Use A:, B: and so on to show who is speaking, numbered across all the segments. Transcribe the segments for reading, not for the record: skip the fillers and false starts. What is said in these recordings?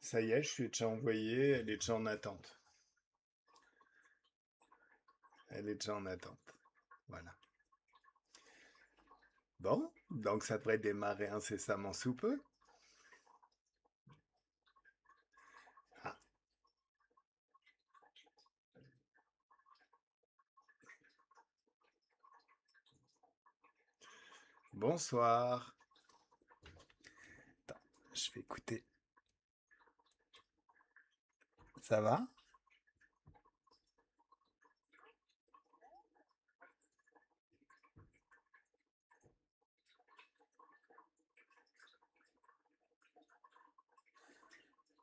A: Ça y est, je suis déjà envoyé, elle est déjà en attente. Elle est déjà en attente. Voilà. Bon, donc ça devrait démarrer incessamment sous peu. Ah, bonsoir. Attends, je vais écouter. Ça va?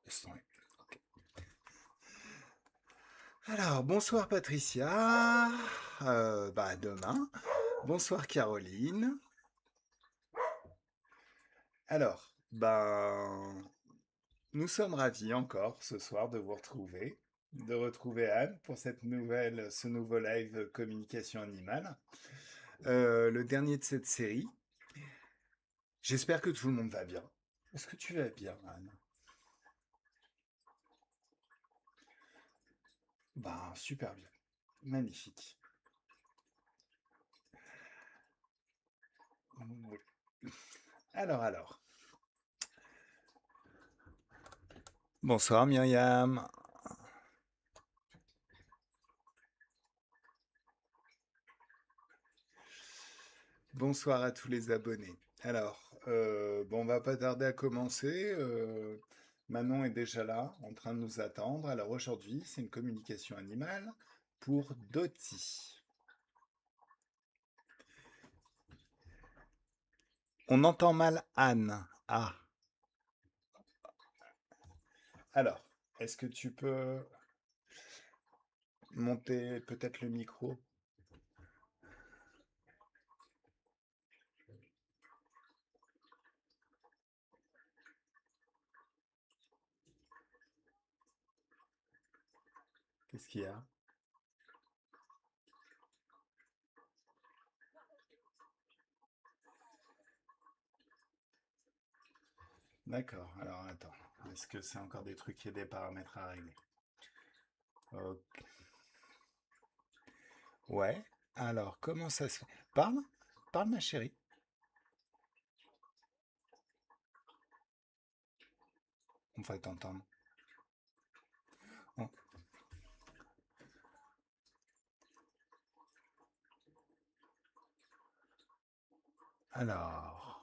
A: Le son est- ok. Alors, bonsoir Patricia. Bah demain. Bonsoir Caroline. Alors, nous sommes ravis encore ce soir de vous retrouver, de retrouver Anne pour ce nouveau live communication animale, le dernier de cette série. J'espère que tout le monde va bien. Est-ce que tu vas bien, Anne? Bah, super bien. Magnifique. Oui. Alors. Bonsoir Myriam. Bonsoir à tous les abonnés. Alors, on va pas tarder à commencer. Manon est déjà là, en train de nous attendre. Alors aujourd'hui, c'est une communication animale pour Doty. On entend mal Anne. Ah. Alors, est-ce que tu peux monter peut-être le micro? Qu'est-ce qu'il y a? D'accord, alors attends. Est-ce que c'est encore des trucs et des paramètres à régler? Ok. Ouais. Alors, comment ça se fait? Parle? Parle, ma chérie. On va t'entendre. Oh. Alors,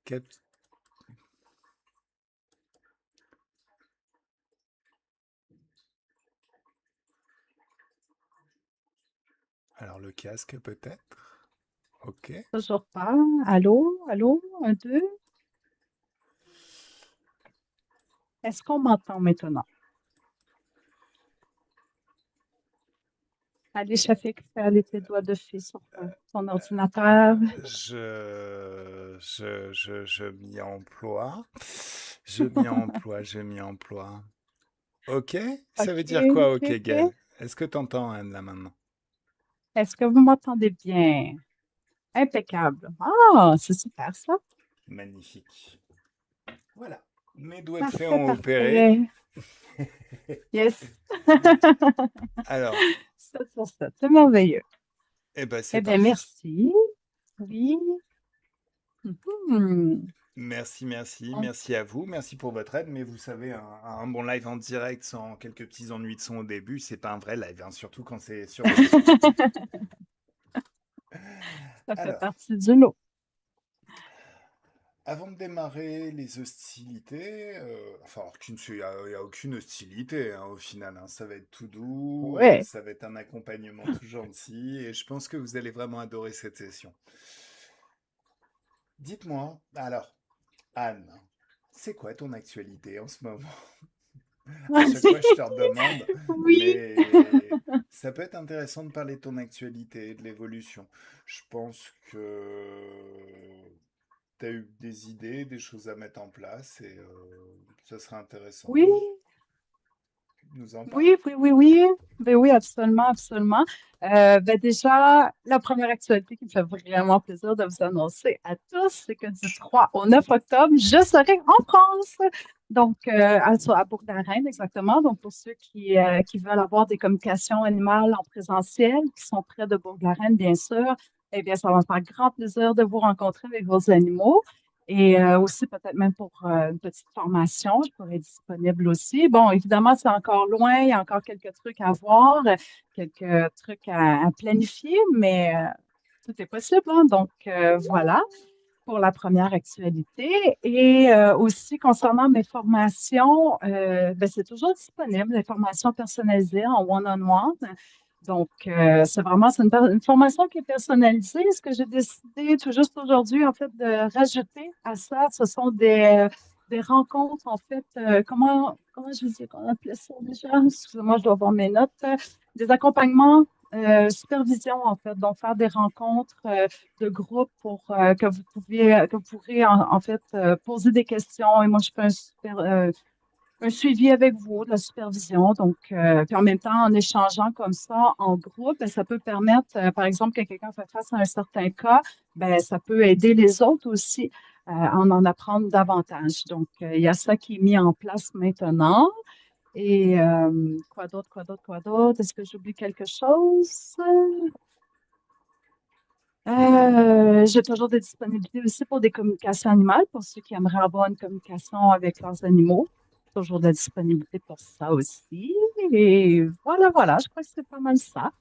A: cap- alors le casque peut-être. Ok.
B: Toujours pas. Allô? Allô? Un, deux. Est-ce qu'on m'entend maintenant? Allez, Shafik, fais aller tes doigts de fée sur ton ordinateur.
A: Je m'y emploie. Je m'y emploie. Ok? Ça
B: OK,
A: veut dire quoi,
B: OK,
A: ok,
B: OK.
A: Gaël? Est-ce que t'entends Anne là maintenant?
B: Est-ce que vous m'entendez bien? Impeccable. Ah, c'est super ça.
A: Magnifique. Voilà. Mes doigts de fée
B: Parfait,
A: ont opéré.
B: parfait. Yes.
A: Alors,
B: C'est merveilleux.
A: eh ben c'est
B: Eh bien,
A: parfait.
B: merci. Oui. Mhm. On-
A: Merci à vous, merci pour votre aide. Mais vous savez, un bon live en direct sans quelques petits ennuis de son au début, c'est pas un vrai live, hein, surtout quand c'est sur audio.
B: Ça fait
A: Alors,
B: partie du lot.
A: avant de démarrer les hostilités, enfin, il n'y a aucune hostilité hein, au final, hein, ça va être tout doux,
B: Ouais.
A: ça va être un accompagnement tout gentil, et je pense que vous allez vraiment adorer cette session. Dites-moi, alors, Anne, c'est quoi ton actualité en ce moment? À chaque fois, je te redemande,
B: Oui.
A: mais ça peut être intéressant de parler de ton actualité, de l'évolution. Je pense que tu as eu des idées, des choses à mettre en place, et ça serait intéressant.
B: Oui.
A: nous en parler?
B: Oui, oui, oui, oui. Ben oui, absolument, absolument. Ben déjà, la première actualité qui me fait vraiment plaisir de vous annoncer à tous, c'est que du 3 au 9 octobre, je serai en France. Donc, à Bourg-la-Reine, exactement. Donc, pour ceux qui veulent avoir des communications animales en présentiel, qui sont près de Bourg-la-Reine, bien sûr, eh bien, ça va me faire grand plaisir de vous rencontrer avec vos animaux. Et aussi, peut-être même pour une petite formation, je pourrais être disponible aussi. Bon, évidemment, c'est encore loin, il y a encore quelques trucs à voir, quelques trucs à planifier, mais tout est possible, hein. Donc, voilà pour la première actualité. Et aussi, concernant mes formations, ben, c'est toujours disponible, les formations personnalisées en one-on-one. Donc, c'est une formation qui est personnalisée. Ce que j'ai décidé tout juste aujourd'hui, en fait, de rajouter à ça, ce sont des rencontres, en fait, comment je dis qu'on appelait ça déjà? Excusez-moi, je dois voir mes notes. Des accompagnements, supervision, en fait. Donc, faire des rencontres de groupe pour que vous pourrez, en fait, poser des questions. Et moi, je fais un suivi avec vous, de la supervision. Donc, puis en même temps, en échangeant comme ça en groupe, ben, ça peut permettre, par exemple, que quelqu'un fait face à un certain cas, ben, ça peut aider les autres aussi à en apprendre davantage. Donc, il y a ça qui est mis en place maintenant. Et quoi d'autre, quoi d'autre, quoi d'autre? Est-ce que j'oublie quelque chose? J'ai toujours des disponibilités aussi pour des communications animales, pour ceux qui aimeraient avoir une communication avec leurs animaux. Toujours de la disponibilité pour ça aussi. Et voilà, voilà, je crois que c'est pas mal ça.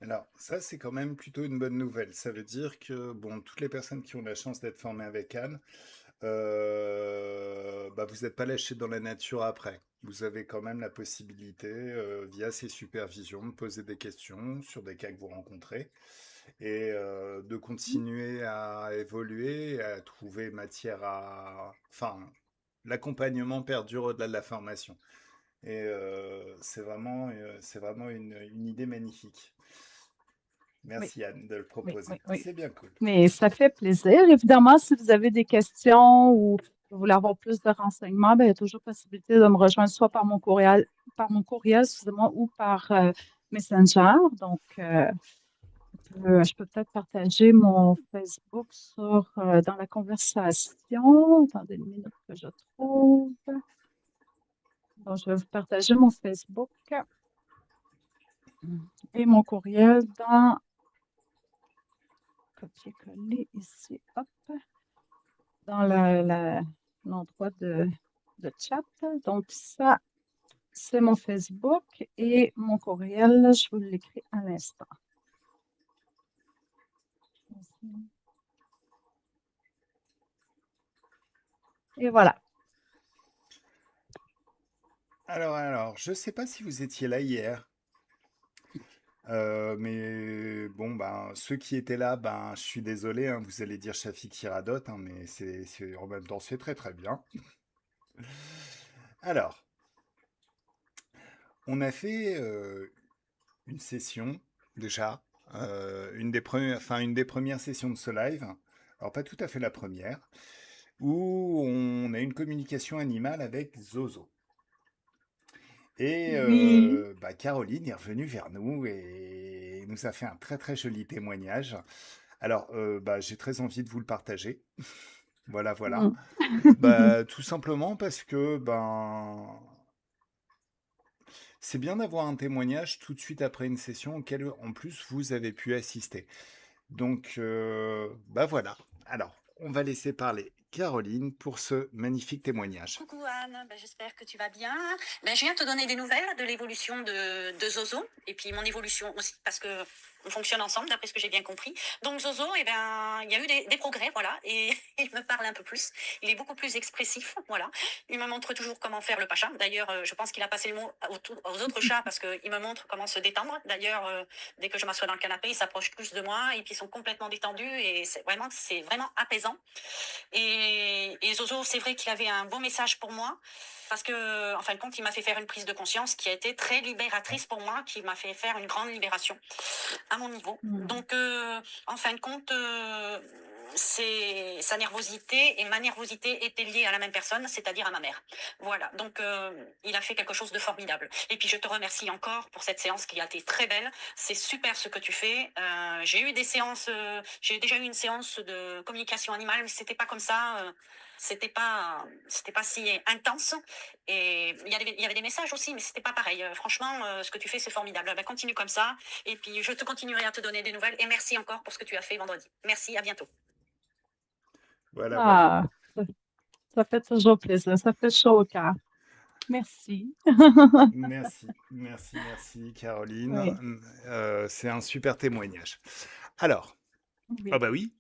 A: Alors, ça, c'est quand même plutôt une bonne nouvelle. Ça veut dire que, bon, toutes les personnes qui ont la chance d'être formées avec Anne, bah, vous n'êtes pas lâché dans la nature après. Vous avez quand même la possibilité, via ces supervisions, de poser des questions sur des cas que vous rencontrez et de continuer à évoluer, à trouver matière à... Enfin, l'accompagnement perdure au-delà de la formation. Et c'est vraiment une idée magnifique.
B: Oui,
A: Merci Anne de le
B: oui,
A: proposer.
B: oui, oui.
A: C'est bien cool.
B: Mais ça fait plaisir. Évidemment, si vous avez des questions ou vous voulez avoir plus de renseignements, ben, il y a toujours possibilité de me rejoindre soit par mon courriel, excusez-moi, ou par Messenger. Donc, je peux peut-être partager mon Facebook dans la conversation. Attendez une minute que je trouve. Donc, je vais vous partager mon Facebook et mon courriel dans copier-coller ici, hop, dans l'endroit de chat. Donc, ça, c'est mon Facebook et mon courriel, je vous l'écris à l'instant. Et voilà.
A: Alors, je sais pas si vous étiez là hier, mais bon, ben, ceux qui étaient là, ben, je suis désolé, hein, vous allez dire Shafik qui radote, hein, mais en même temps, c'est très très bien. Alors, on a fait une session, déjà, une des premières sessions de ce live, alors pas tout à fait la première, où on a une communication animale avec Zozo. Et
B: Oui.
A: bah, Caroline est revenue vers nous et nous a fait un très très joli témoignage. Alors, bah, j'ai très envie de vous le partager. Voilà, voilà.
B: Mm.
A: Bah, tout simplement parce que ben, c'est bien d'avoir un témoignage tout de suite après une session auquel, en plus, vous avez pu assister. Donc, bah voilà. Alors, on va laisser parler Caroline pour ce magnifique témoignage.
C: Coucou Anne, j'espère que tu vas bien. Je viens te donner des nouvelles de l'évolution de Zozo et puis mon évolution aussi parce que on fonctionne ensemble d'après ce que j'ai bien compris. Donc Zozo, il y a eu des progrès, voilà, et il me parle un peu plus. Il est beaucoup plus expressif, voilà. Il me montre toujours comment faire le pacha. D'ailleurs, je pense qu'il a passé le mot aux autres chats parce qu'il me montre comment se détendre. D'ailleurs, dès que je m'assois dans le canapé, il s'approche plus de moi et puis ils sont complètement détendus et c'est vraiment apaisant. Et Zozo, c'est vrai qu'il avait un beau message pour moi, parce que, en fin de compte, il m'a fait faire une prise de conscience qui a été très libératrice pour moi, qui m'a fait faire une grande libération à mon niveau.
B: Mm.
C: Donc, en fin de compte, sa nervosité et ma nervosité étaient liées à la même personne, c'est-à-dire à ma mère. Voilà, donc il a fait quelque chose de formidable. Et puis je te remercie encore pour cette séance qui a été très belle. C'est super ce que tu fais. J'ai eu des séances, j'ai déjà eu une séance de communication animale, mais c'était pas comme ça. C'était pas si intense. Et il y avait des messages aussi, mais c'était pas pareil. Franchement, ce que tu fais, c'est formidable. Ben, continue comme ça. Et puis, je te continuerai à te donner des nouvelles. Et merci encore pour ce que tu as fait vendredi. Merci, à bientôt.
A: Voilà, voilà.
B: Ah, ça, ça fait toujours plaisir. Ça fait chaud au cœur. Merci.
A: Merci, merci, merci, Caroline.
B: Oui,
A: C'est un super témoignage. Alors, ah
B: oui.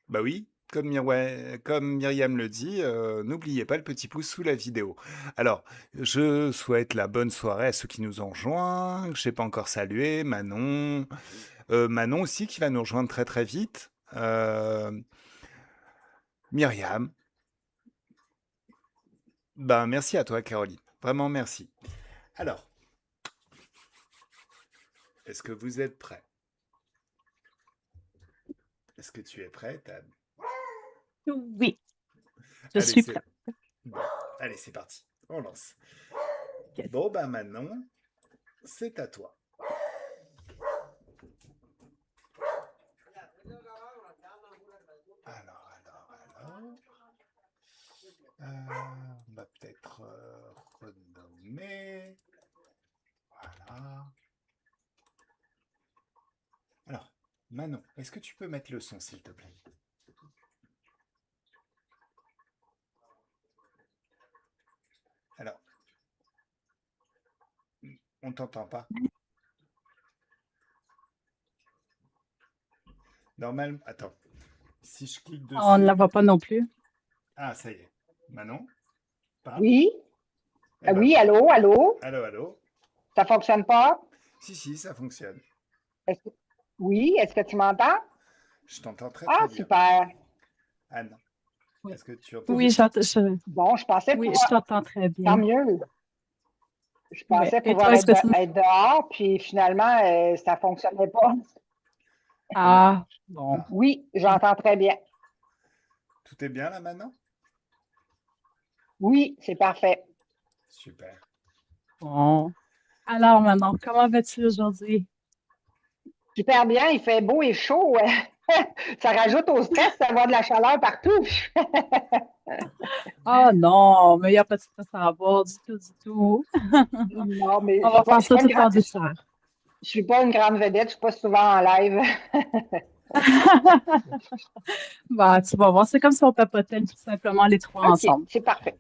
A: bah oui, comme Myriam le dit, n'oubliez pas le petit pouce sous la vidéo. Alors, je souhaite la bonne soirée à ceux qui nous ont rejoints, que je n'ai pas encore salué, Manon, Manon aussi qui va nous rejoindre très très vite, Myriam. Ben, merci à toi, Caroline. Vraiment merci. Alors, est-ce que vous êtes prêts? Est-ce que tu es prête, Anne?
B: Oui, je
A: Allez,
B: suis prête.
A: bon, allez, c'est parti. On lance.
B: Ok.
A: Bon, ben Manon, c'est à toi. Alors. On va peut-être renommer. Voilà. Alors, Manon, est-ce que tu peux mettre le son, s'il te plaît? Alors, on t'entend pas. Normal. Attends. Si je clique dessus.
B: On ne la voit pas non plus.
A: Ah, ça y est. Manon, parle.
D: Oui,
A: Eh ben,
D: oui,
A: voilà.
D: allô, allô,
A: Allô.
D: ça fonctionne pas?
A: Si, ça fonctionne.
D: Oui, est-ce que tu m'entends?
A: Je t'entends très
D: Ah,
A: bien.
D: super.
A: Anne,
B: Oui.
A: est-ce que tu entends?
B: Oui,
D: Bon, je pensais
B: oui,
D: pouvoir,
B: je t'entends très
D: tant
B: bien.
D: mieux. Je
B: Oui.
D: pensais
B: Et
D: pouvoir
B: toi, est-ce que tu...
D: être dehors, puis finalement, ça fonctionnait pas.
B: Ah, bon.
D: Oui, j'entends très bien.
A: Tout est bien là maintenant?
D: Oui, c'est parfait.
A: Super.
B: Bon. Alors, maintenant, comment vas-tu aujourd'hui?
D: Super bien, il fait beau et chaud. Ça rajoute au stress d'avoir de la chaleur partout.
B: Ah non, mais il n'y a pas de stress à avoir du tout.
D: Non, mais
B: On va faire ça tout en douceur.
D: je suis pas une grande vedette, je suis pas souvent en live.
B: Bah, tu vas voir, c'est comme si on papotait tout simplement les trois
D: OK,
B: ensemble.
D: c'est parfait.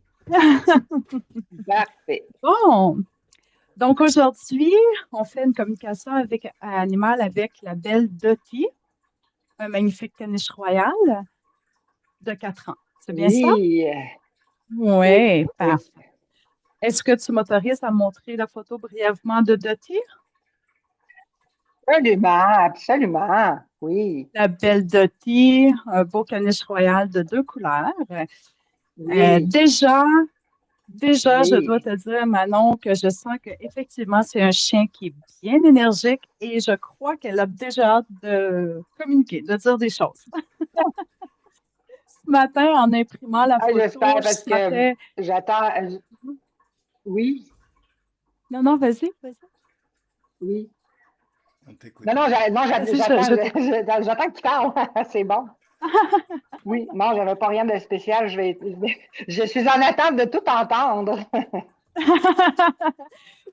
D: Parfait.
B: Bon, donc aujourd'hui, on fait une communication animale avec la belle Dottie, un magnifique caniche royal de 4 ans. C'est bien ça?
D: Oui.
B: Oui, parfait. Est-ce que tu m'autorises à montrer la photo brièvement de Dottie?
D: Absolument, oui.
B: La belle Dottie, un beau caniche royal de 2 couleurs.
D: Oui.
B: Déjà, je
D: Oui.
B: dois te dire, Manon, que je sens qu'effectivement, c'est un chien qui est bien énergique et je crois qu'elle a déjà hâte de communiquer, de dire des choses. Ce matin, en imprimant la photo,
D: J'espère
B: je
D: parce que
B: sentais...
D: j'attends. Oui,
B: Non, vas-y.
D: oui.
A: On t'écoute.
D: Non,
B: Vas-y,
D: j'attends que tu parles. C'est bon. Oui, non, j'avais pas rien de spécial. Je suis en attente de tout entendre.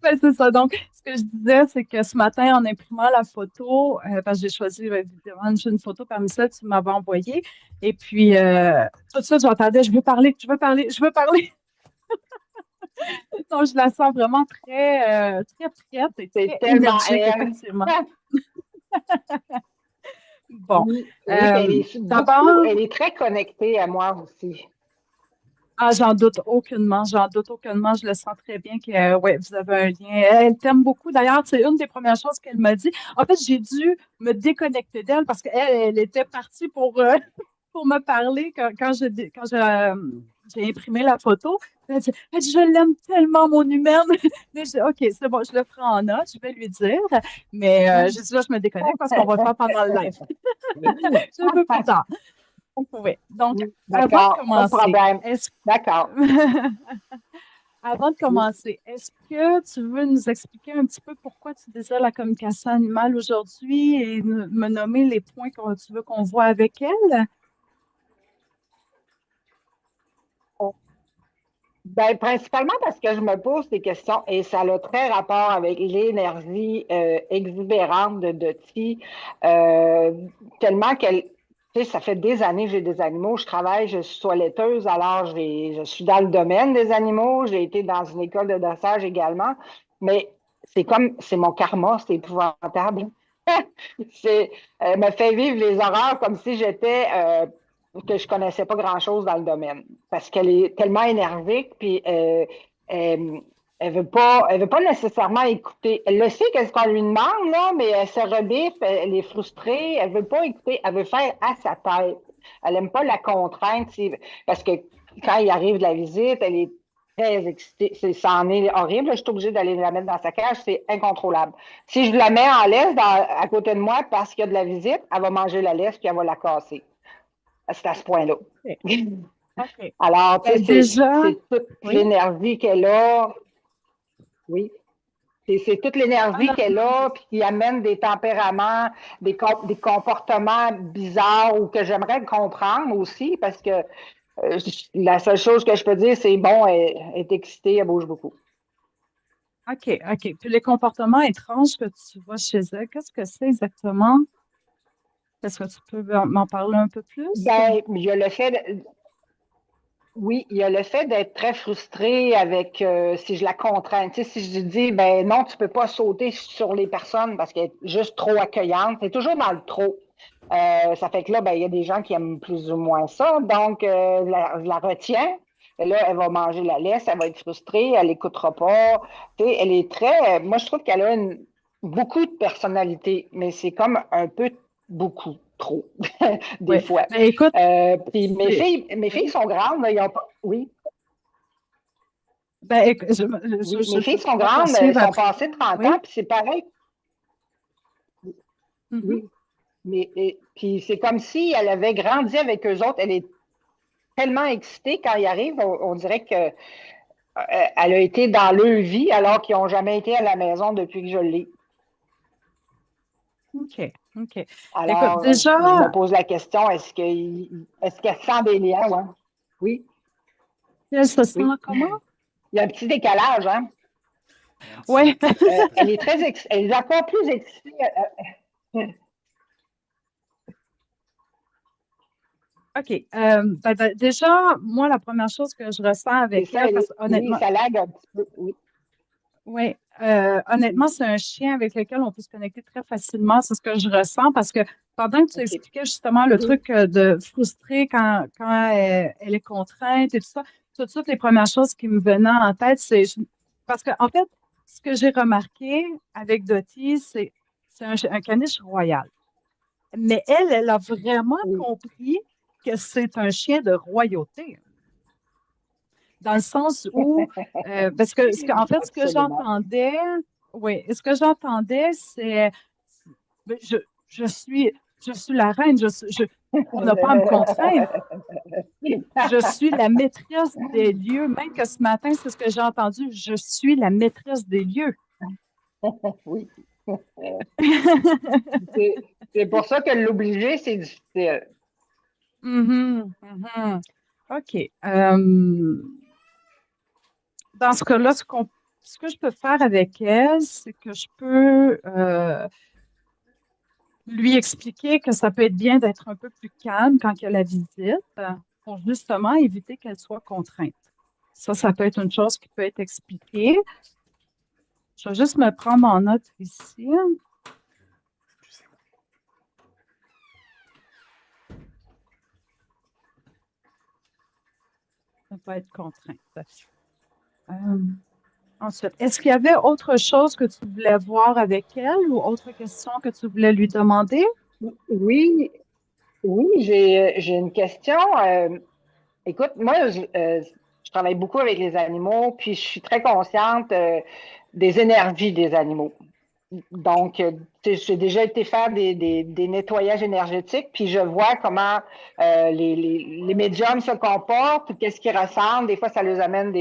B: Ben, c'est ça. Donc, ce que je disais, c'est que ce matin, en imprimant la photo, parce que j'ai choisi évidemment une photo parmi celles que tu m'avais envoyées, et puis tout de suite, j'entendais, je veux parler. Donc, je la sens vraiment très, très prête et
D: C'est
B: très
D: tellement
B: énergique,
D: elle.
B: effectivement. Bon,
D: Oui, puis
B: d'abord,
D: elle est très connectée à moi aussi.
B: ah, j'en doute aucunement, je le sens très bien que ouais, vous avez un lien. Elle t'aime beaucoup. D'ailleurs, c'est une des premières choses qu'elle m'a dit. En fait, j'ai dû me déconnecter d'elle parce elle était partie pour me parler j'ai imprimé la photo. Elle dit, je l'aime tellement, mon humaine. Mais OK, c'est bon, je le ferai en note, je vais lui dire. Mais j'ai dit, là, je me déconnecte parce qu'on va le faire pendant le live. C'est un peu plus tard. Oui. Donc,
D: Oui,
B: avant de
D: d'accord, pas de
B: commencer,
D: problème.
B: est-ce
D: D'accord.
B: avant de
D: Oui.
B: commencer, est-ce que tu veux nous expliquer un petit peu pourquoi tu désires la communication animale aujourd'hui et me nommer les points que tu veux qu'on voit avec elle?
D: Ben, principalement parce que je me pose des questions et ça a très rapport avec l'énergie exubérante de Dottie. euh, Tellement qu'elle, tu sais, ça fait des années que j'ai des animaux. Je travaille, je suis toiletteuse, alors je suis dans le domaine des animaux. J'ai été dans une école de dressage également. Mais c'est mon karma, c'est épouvantable. Elle me fait vivre les horreurs comme si j'étais que je connaissais pas grand-chose dans le domaine. Parce qu'elle est tellement énergique, puis elle, elle veut pas nécessairement écouter. Elle le sait qu'est-ce qu'on lui demande, là, mais elle se rebiffe, elle est frustrée, elle veut pas écouter, elle veut faire à sa tête. Elle aime pas la contrainte, parce que quand il arrive de la visite, elle est très excitée. Ça en est horrible. Je suis obligée d'aller la mettre dans sa cage, c'est incontrôlable. Si je la mets en laisse à côté de moi parce qu'il y a de la visite, elle va manger la laisse puis elle va la casser. C'est à ce point-là.
B: OK. OK.
D: Alors, tu
B: Ben,
D: sais,
B: déjà,
D: c'est toute
B: oui.
D: l'énergie qu'elle a. Oui. C'est toute
B: Ah,
D: l'énergie
B: non,
D: qu'elle
B: non,
D: a, puis qui amène des tempéraments, des comportements bizarres ou que j'aimerais comprendre aussi, parce que la seule chose que je peux dire, c'est bon, elle est excitée, elle bouge beaucoup.
B: OK, OK. Puis les comportements étranges que tu vois chez elle, qu'est-ce que c'est exactement? Est-ce que tu peux m'en parler un peu plus?
D: Ben, il y a le fait, oui, il y a le fait d'être très frustré avec si je la contrains. Tu sais, si je lui dis, ben non, tu peux pas sauter sur les personnes parce qu'elle est juste trop accueillante. C'est toujours dans le trop. Ça fait que là, ben, il y a des gens qui aiment plus ou moins ça. Donc, je la retiens. Et là, elle va manger la laisse, elle va être frustrée, elle n'écoutera pas. Tu sais, elle est très. Moi, je trouve qu'elle a beaucoup de personnalité, mais c'est comme un peu beaucoup trop, des
B: Oui.
D: fois.
B: Ben, écoute,
D: Puis
B: c'est-
D: mes filles
B: oui.
D: sont grandes, là, ils ont pas. Oui,
B: Ben,
D: oui, mes
B: je
D: filles
B: vais
D: sont
B: pouvoir
D: grandes, elles
B: poursuivre
D: sont
B: après.
D: passées 30 ans,
B: Oui.
D: puis c'est pareil.
B: Mhm.
D: Oui, puis c'est comme si elle avait grandi avec eux autres. Elle est tellement excitée quand ils arrivent, on dirait que elle a été dans leur vie alors qu'ils n'ont jamais été à la maison depuis que je l'ai.
B: OK, OK. Écoute,
D: Alors, je me
B: déjà,
D: pose la question, est-ce qu'elle sent des liens, ouais? Oui,
B: elle se sent
D: oui.
B: comment?
D: Il y a un petit décalage, hein?
A: Il y a un petit
B: Oui.
A: décalage, tout à
D: Elle
A: fait.
D: est elle est encore plus excitée.
B: OK. Déjà, moi, la première chose que je ressens
D: C'est
B: avec
D: ça,
B: elle, parce que
D: oui,
B: honnêtement,
D: ça lag un petit peu, oui.
B: oui,
D: Oui,
B: honnêtement, c'est un chien avec lequel on peut se connecter très facilement. C'est ce que je ressens parce que pendant que tu
D: OK.
B: expliquais justement le
D: Oui,
B: truc de frustrer quand elle est contrainte et tout ça, tout de suite, les premières choses qui me venaient en tête, parce que, en fait, ce que j'ai remarqué avec Dottie, c'est un caniche royal. Mais elle a vraiment
D: oui.
B: compris que c'est un chien de royauté. Dans le sens où, parce que, en fait, ce que
D: Absolument.
B: j'entendais, oui, ce que j'entendais, c'est, ben, je suis, je suis la reine, on n'a pas à me contraindre. Je suis la maîtresse des lieux. Même que ce matin, c'est ce que j'ai entendu. Je suis la maîtresse des lieux.
D: Oui. C'est pour ça que l'obliger, c'est difficile.
B: Mhm, mhm. OK. Dans ce cas-là, ce que je peux faire avec elle, c'est que je peux lui expliquer que ça peut être bien d'être un peu plus calme quand il y a la visite pour justement éviter qu'elle soit contrainte. Ça peut être une chose qui peut être expliquée. Je vais juste me prendre en note ici.
A: Excusez-moi.
B: Ça peut être contrainte. Euh, Ensuite, est-ce qu'il y avait autre chose que tu voulais voir avec elle ou autre question que tu voulais lui demander?
D: Oui, oui, j'ai une question. Écoute, moi, je travaille beaucoup avec les animaux, puis je suis très consciente des énergies des animaux. Donc, j'ai déjà été faire des nettoyages énergétiques, puis je vois comment les médiums se comportent, qu'est-ce qu'ils ressentent. Des fois, ça les amène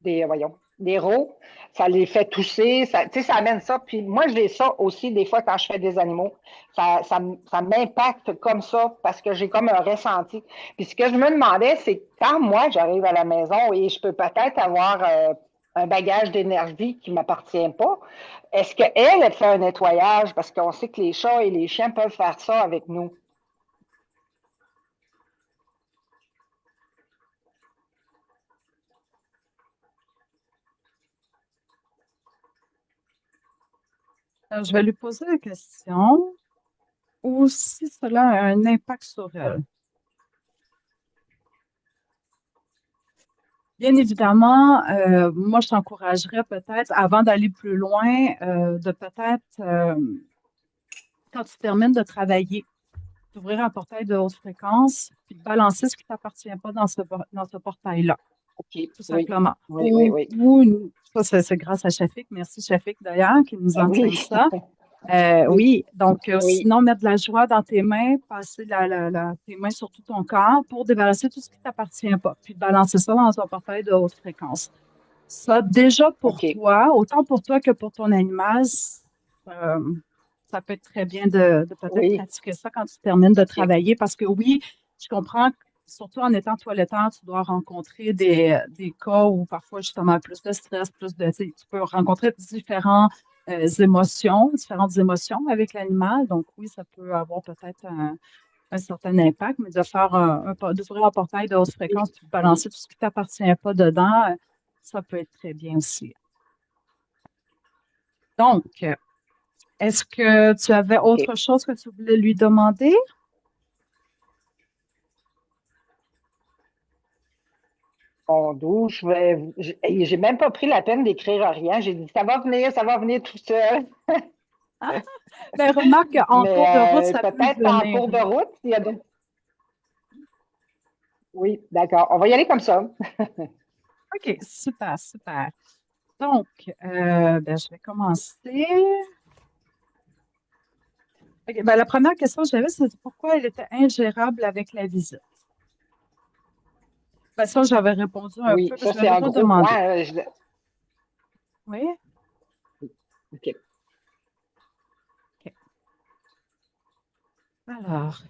D: voyons, des rots, ça les fait tousser, ça, ça amène ça. Puis moi, j'ai ça aussi des fois quand je fais des animaux. Ça m'impacte comme ça parce que j'ai comme un ressenti. Puis ce que je me demandais, c'est quand moi, j'arrive à la maison et je peux peut-être avoir un bagage d'énergie qui ne m'appartient pas, est-ce qu'elle, elle fait un nettoyage? Parce qu'on sait que les chats et les chiens peuvent faire ça avec nous.
B: Alors, je vais lui poser la question. Ou si cela a un impact sur elle. Bien évidemment, moi, je t'encouragerais peut-être, avant d'aller plus loin, de peut-être, quand tu termines de travailler, d'ouvrir un portail de haute fréquence, puis de balancer ce qui ne t'appartient pas dans ce portail-là,
D: OK.
B: tout
D: Oui,
B: simplement.
D: oui, oui, oui.
B: Ça, c'est grâce à Shafik. Merci, Shafik, d'ailleurs, qui nous enseigne
D: Oui,
B: ça.
D: oui,
B: Oui, donc
D: oui.
B: sinon, mettre de la joie dans tes mains, passer tes mains sur tout ton corps pour débarrasser tout ce qui ne t'appartient pas, puis balancer ça dans un portail de haute fréquence. Ça, déjà pour
D: OK.
B: toi, autant pour toi que pour ton animal, euh, ça peut être très bien de peut-être
D: Oui,
B: pratiquer ça quand tu termines de
D: OK.
B: travailler, parce que oui, je comprends que surtout en étant toiletteur, tu dois rencontrer des cas où parfois justement plus de stress, tu peux rencontrer différentes émotions avec l'animal. Donc oui, ça peut avoir peut-être un certain impact, mais de faire d'ouvrir un portail de haute
D: Oui,
B: fréquence puis de
D: oui.
B: balancer tout ce qui ne t'appartient pas dedans, ça peut être très bien aussi. Donc, est-ce que tu avais
D: OK.
B: autre chose que tu voulais lui demander?
D: Bon, d'où j'ai même pas pris la peine d'écrire rien. J'ai dit, ça va venir tout seul.
B: Ah, ben, remarque qu'en cours de route,
D: Mais
B: ça peut
D: peut-être en
B: venir.
D: cours de route, s'il y a Oui, d'accord. On va y aller comme ça.
B: OK, super, super. Donc, ben, je vais commencer. OK, ben, la première question que j'avais, c'est pourquoi elle était ingérable avec la visite. Ben, ça, j'avais répondu un
D: Oui,
B: peu, parce
D: ça,
B: que je
D: c'est
B: l'avais
D: un
B: pas
D: gros
B: demandé.
D: point.
B: Oui?
D: OK.
B: OK. Alors,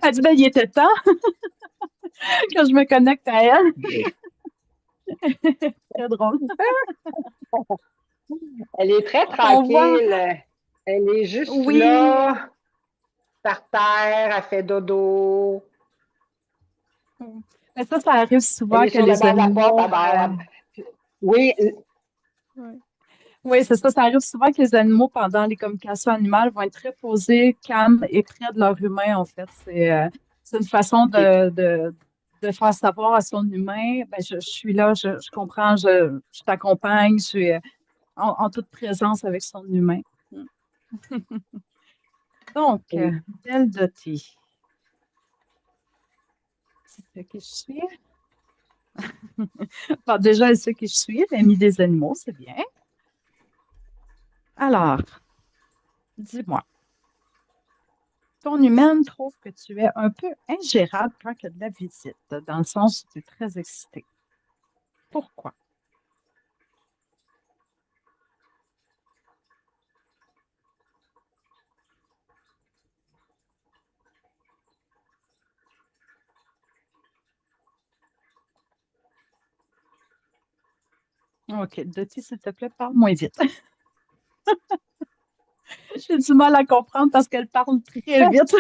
B: elle dit, ben, il était temps que je me connecte à elle. Très drôle.
D: Elle est très
B: On voit,
D: tranquille. Elle est juste
B: oui.
D: là, par terre, elle fait dodo.
B: Mais ça arrive
D: Elle
B: souvent
D: est
B: que
D: sur le
B: les
D: bord de la porte,
B: animaux.
D: Oui,
B: Ouais. Oui, c'est ça. Ça arrive souvent que les animaux, pendant les communications animales, vont être très posés, calmes et près de leur humain, en fait. C'est une façon
D: OK.
B: de faire savoir à son humain, ben, je suis là, je comprends, je t'accompagne, je suis en toute présence avec son humain. Mm. Donc,
D: Oui.
B: belle Dottie. C'est qui je suis? Bon, déjà, elle sait qui je suis, l'amie des animaux, c'est bien. Alors, dis-moi. Ton humaine trouve que tu es un peu ingérable quand il y a de la visite, dans le sens où tu es très excité. Pourquoi? OK. Dottie, s'il te plaît, parle moins vite. J'ai du mal à comprendre parce qu'elle parle très vite.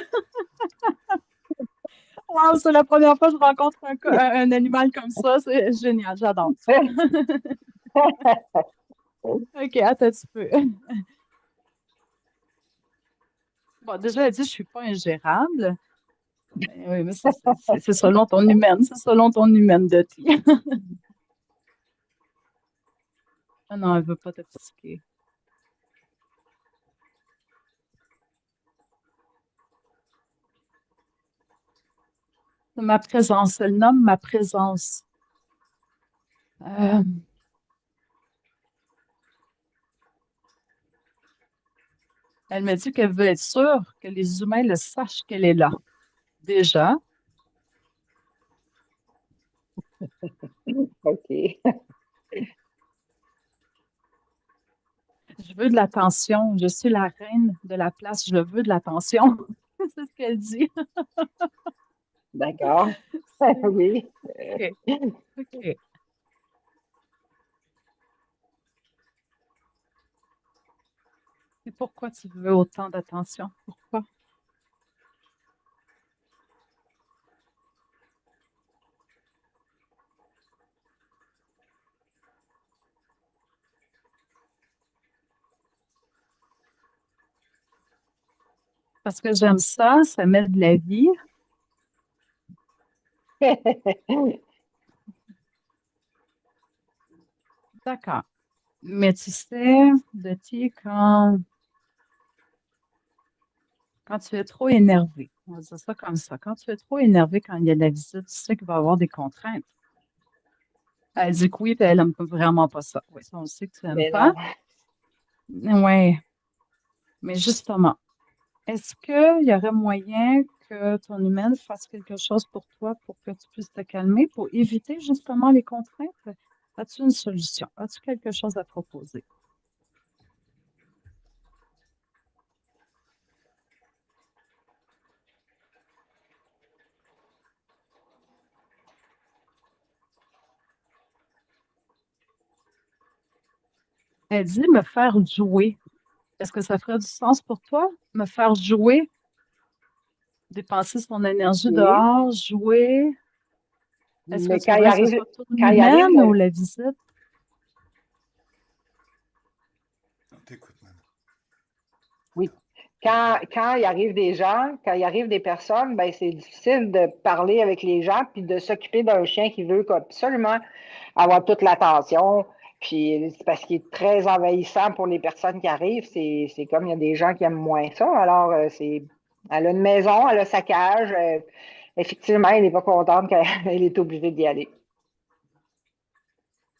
B: Wow, c'est la première fois que je rencontre un animal comme ça. C'est génial, j'adore. OK, attends un petit peu. Bon, déjà, elle dit, je suis pas ingérable. Ben oui, mais c'est selon ton humaine. C'est selon ton humaine, Dottie. Ah non, elle veut pas te piquer. C'est ma présence. Elle nomme ma présence. Euh, Elle me dit qu'elle veut être sûre que les humains le sachent qu'elle est là. Déjà,
D: OK.
B: je veux de l'attention. Je suis la reine de la place. Je veux de l'attention. C'est ce qu'elle dit.
D: D'accord.
B: C'est
D: Oui.
B: OK. OK. Et pourquoi tu veux autant d'attention? Pourquoi? Parce que j'aime ça, ça met de la vie. D'accord. Mais tu sais, Betty, quand tu es trop énervé, on va dire ça comme ça, quand tu es trop énervé quand il y a de la visite, tu sais qu'il va y avoir des contraintes. Elle dit que oui, puis elle aime vraiment pas ça. Oui, ça, on sait que tu n'aimes
D: Mais
B: pas.
D: non.
B: Oui, mais justement, est-ce qu'il y aurait moyen que ton humaine fasse quelque chose pour toi pour que tu puisses te calmer, pour éviter justement les contraintes? As-tu une solution? As-tu quelque chose à proposer? Elle dit me faire jouer. Est-ce que ça ferait du sens pour toi? Me faire jouer, dépenser son énergie
D: OK.
B: dehors, jouer. Est-ce que
D: Mais
B: tu voudrais que ce soit ton
D: quand il arrive
B: humaine ou la visite?
A: On t'écoute, Manon.
D: oui.
A: Ouais, ouais.
D: Quand il arrive des gens, quand il arrive des personnes, ben c'est difficile de parler avec les gens puis de s'occuper d'un chien qui veut absolument avoir toute l'attention. Puis c'est parce qu'il est très envahissant pour les personnes qui arrivent. C'est comme il y a des gens qui aiment moins ça. Alors, elle a une maison, elle a sa cage. Effectivement, elle n'est pas contente qu'elle est obligée d'y aller.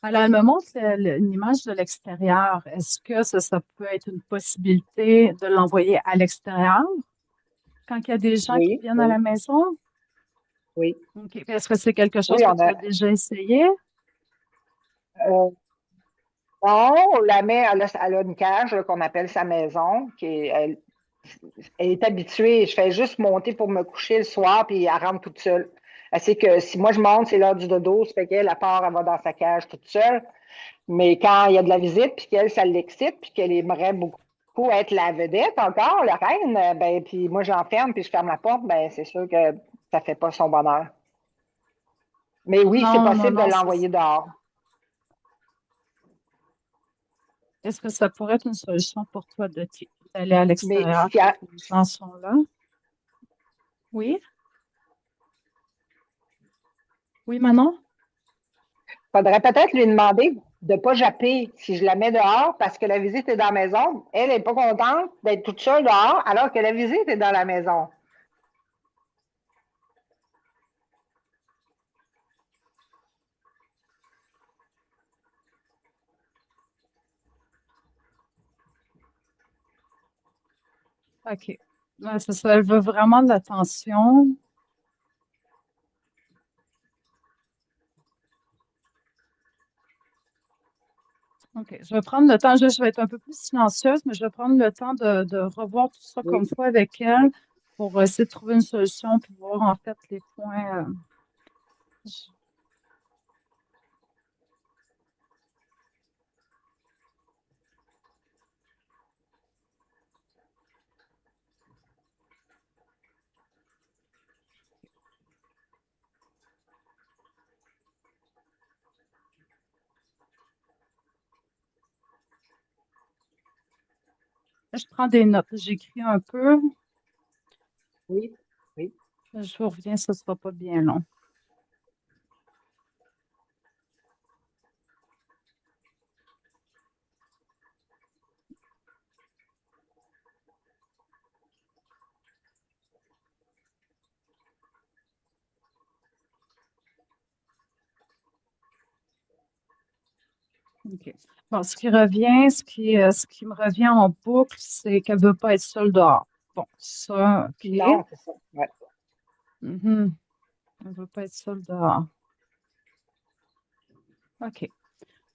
B: Alors, elle me montre une image de l'extérieur. Est-ce que ça peut être une possibilité de l'envoyer à l'extérieur quand il y a des gens qui
D: Oui,
B: viennent à la
D: oui,
B: maison?
D: oui.
B: OK. Est-ce que c'est quelque
D: Oui,
B: chose que
D: on
B: tu
D: a.
B: as déjà essayé?
D: euh, non, on la met, elle a une cage là, qu'on appelle sa maison, elle est habituée. Je fais juste monter pour me coucher le soir, puis elle rentre toute seule. Elle sait que si moi je monte, c'est l'heure du dodo, ça fait qu'elle, à part, elle va dans sa cage toute seule. Mais quand il y a de la visite, puis qu'elle, ça l'excite, puis qu'elle aimerait beaucoup être la vedette encore, la reine, ben, puis moi j'enferme, puis je ferme la porte, ben, c'est sûr que ça fait pas son bonheur. Mais oui, c'est
B: Non, non,
D: possible de
B: non, c'est
D: l'envoyer
B: ça.
D: dehors.
B: Est-ce que ça pourrait être une solution pour toi d'aller à
D: Mais
B: l'extérieur
D: si
B: quand
D: elle,
B: les gens sont là? Oui? Oui, Manon?
D: faudrait peut-être lui demander de ne pas japper si je la mets dehors parce que la visite est dans la maison. Elle n'est pas contente d'être toute seule dehors alors que la visite est dans la maison.
B: OK. Ouais, c'est ça. Elle veut vraiment de l'attention. OK. Je vais prendre le temps. Je vais être un peu plus silencieuse, mais je vais prendre le temps de revoir tout ça comme
D: Oui.
B: fois avec elle pour essayer de trouver une solution puis voir en fait les points. Je je prends des notes. J'écris un peu.
D: Oui. Oui.
B: Je vous reviens, ce ne sera pas bien long. OK. Bon, ce qui me revient en boucle, c'est qu'elle veut pas être seule dehors. Bon, ça, OK.
D: Non, c'est ça. Ouais.
B: Mhm. Elle veut pas être seule dehors. OK.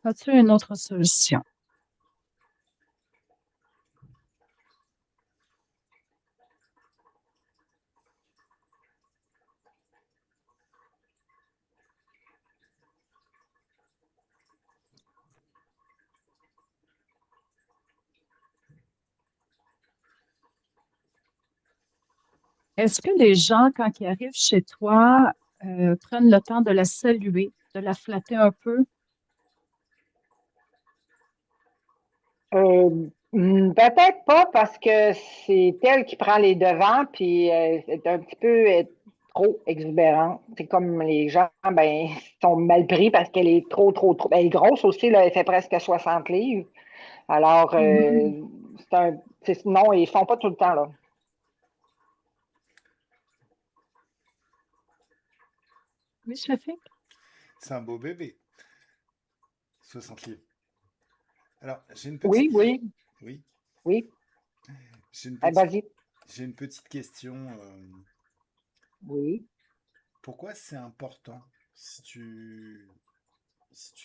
B: As-tu une autre solution? Est-ce que les gens, quand ils arrivent chez toi, prennent le temps de la saluer, de la flatter un peu?
D: Peut-être pas parce que c'est elle qui prend les devants, puis c'est un petit peu trop exubérante. C'est comme les gens, ben, sont mal pris parce qu'elle est trop. Elle est grosse aussi, là, elle fait presque 60 livres. Alors,
B: Mhm.
D: non, ils font pas tout le temps, là.
B: Oui, Shafik?
A: C'est un beau bébé, 60 livres. Alors,
D: Oui, oui,
A: oui,
D: oui.
A: j'ai une
D: Ah,
A: petite,
D: vas-y.
A: j'ai une petite question.
D: Oui.
A: Pourquoi c'est important, si tu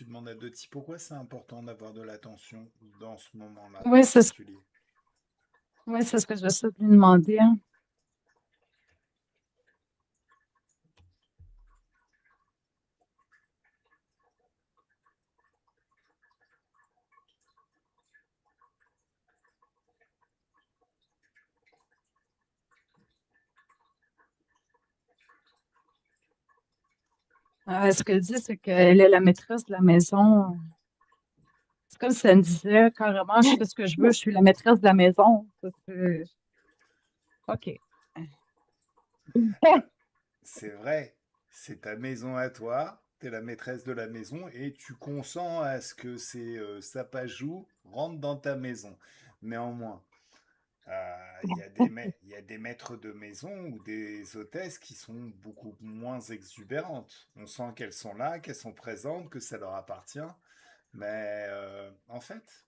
A: demandes à Doty, pourquoi c'est important d'avoir de l'attention dans ce moment-là
B: Oui,
A: particulier?
B: c'est ce que j'essaie de lui demander, hein. Ce qu'elle dit, c'est qu'elle est la maîtresse de la maison. C'est comme si elle me disait carrément, je fais ce que je veux, je suis la maîtresse de la maison. OK.
A: Bah, c'est vrai, c'est ta maison à toi, tu es la maîtresse de la maison et tu consens à ce que ces sapajous rentrent dans ta maison. Néanmoins, il y a des maîtres de maison ou des hôtesses qui sont beaucoup moins exubérantes. On sent qu'elles sont là, qu'elles sont présentes, que ça leur appartient. Mais en fait,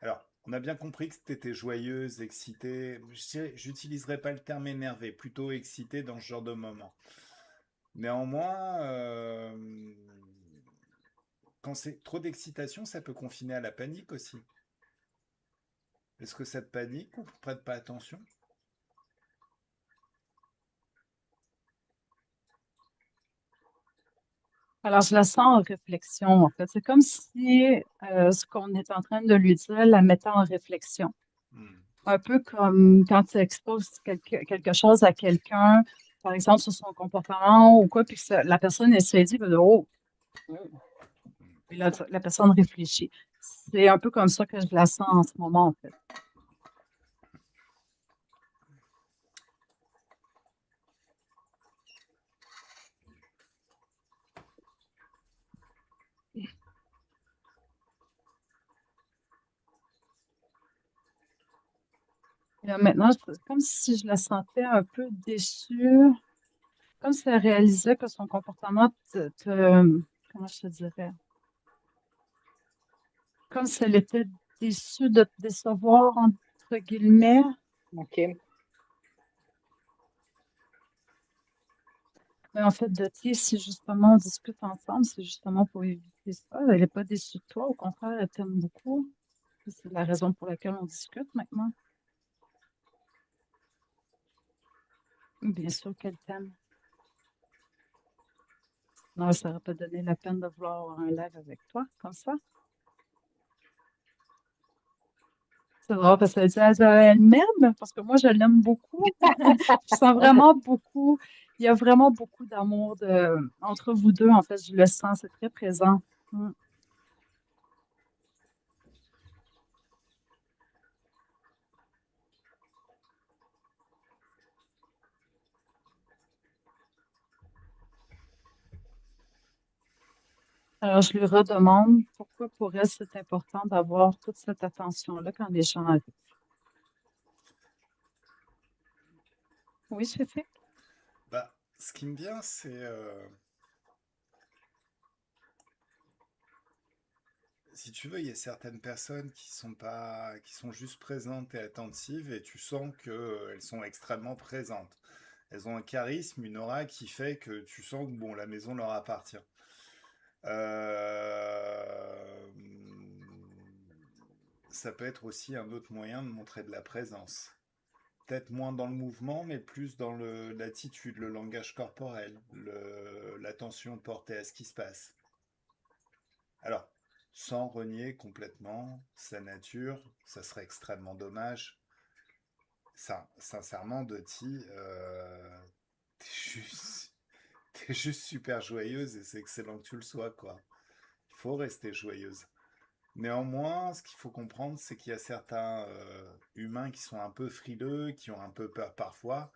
A: alors, on a bien compris que tu étais joyeuse, excitée. J'utiliserai pas le terme énervé, plutôt excitée dans ce genre de moment. Néanmoins, quand c'est trop d'excitation, ça peut confiner à la panique aussi. Est-ce que ça te panique ou ne prête pas attention?
B: Alors, je la sens en réflexion, en fait. C'est comme si ce qu'on est en train de lui dire la mettait en réflexion.
A: Hmm.
B: Un peu comme quand tu exposes quelque chose à quelqu'un, par exemple sur son comportement ou quoi, puis que la personne est saisie, puis oh, puis là, la personne réfléchit. C'est un peu comme ça que je la sens en ce moment, en fait. Et là, maintenant, c'est comme si je la sentais un peu déçue, comme si elle réalisait que son comportement comment je te dirais, comme si elle était déçue de te décevoir, entre guillemets.
D: OK.
B: Mais en fait, Dottie, si justement on discute ensemble, c'est justement pour éviter ça. Elle n'est pas déçue de toi, au contraire, elle t'aime beaucoup. C'est la raison pour laquelle on discute maintenant. Bien sûr qu'elle t'aime. Non, ça n'aurait pas donné la peine de vouloir avoir un live avec toi, comme ça. C'est drôle parce qu'elle dit elle m'aime, parce que moi, je l'aime beaucoup. Je sens vraiment beaucoup, il y a vraiment beaucoup d'amour entre vous deux, en fait, je le sens, c'est très présent. Mm. Alors, je lui redemande pourquoi pour elle, c'est important d'avoir toute cette attention-là quand les gens arrivent. Oui, c'est fait.
A: Bah, ce qui me vient, c'est si tu veux, il y a certaines personnes qui sont juste présentes et attentives et tu sens qu'elles sont extrêmement présentes. Elles ont un charisme, une aura qui fait que tu sens que bon, la maison leur appartient. Euh, Ça peut être aussi un autre moyen de montrer de la présence. Peut-être moins dans le mouvement, mais plus dans l'attitude, le langage corporel, l'attention portée à ce qui se passe. Alors, sans renier complètement sa nature, ça serait extrêmement dommage. Ça, sincèrement, Doty, t'es juste, t'es juste super joyeuse et c'est excellent que tu le sois, quoi. Il faut rester joyeuse. Néanmoins, ce qu'il faut comprendre, c'est qu'il y a certains humains qui sont un peu frileux, qui ont un peu peur parfois.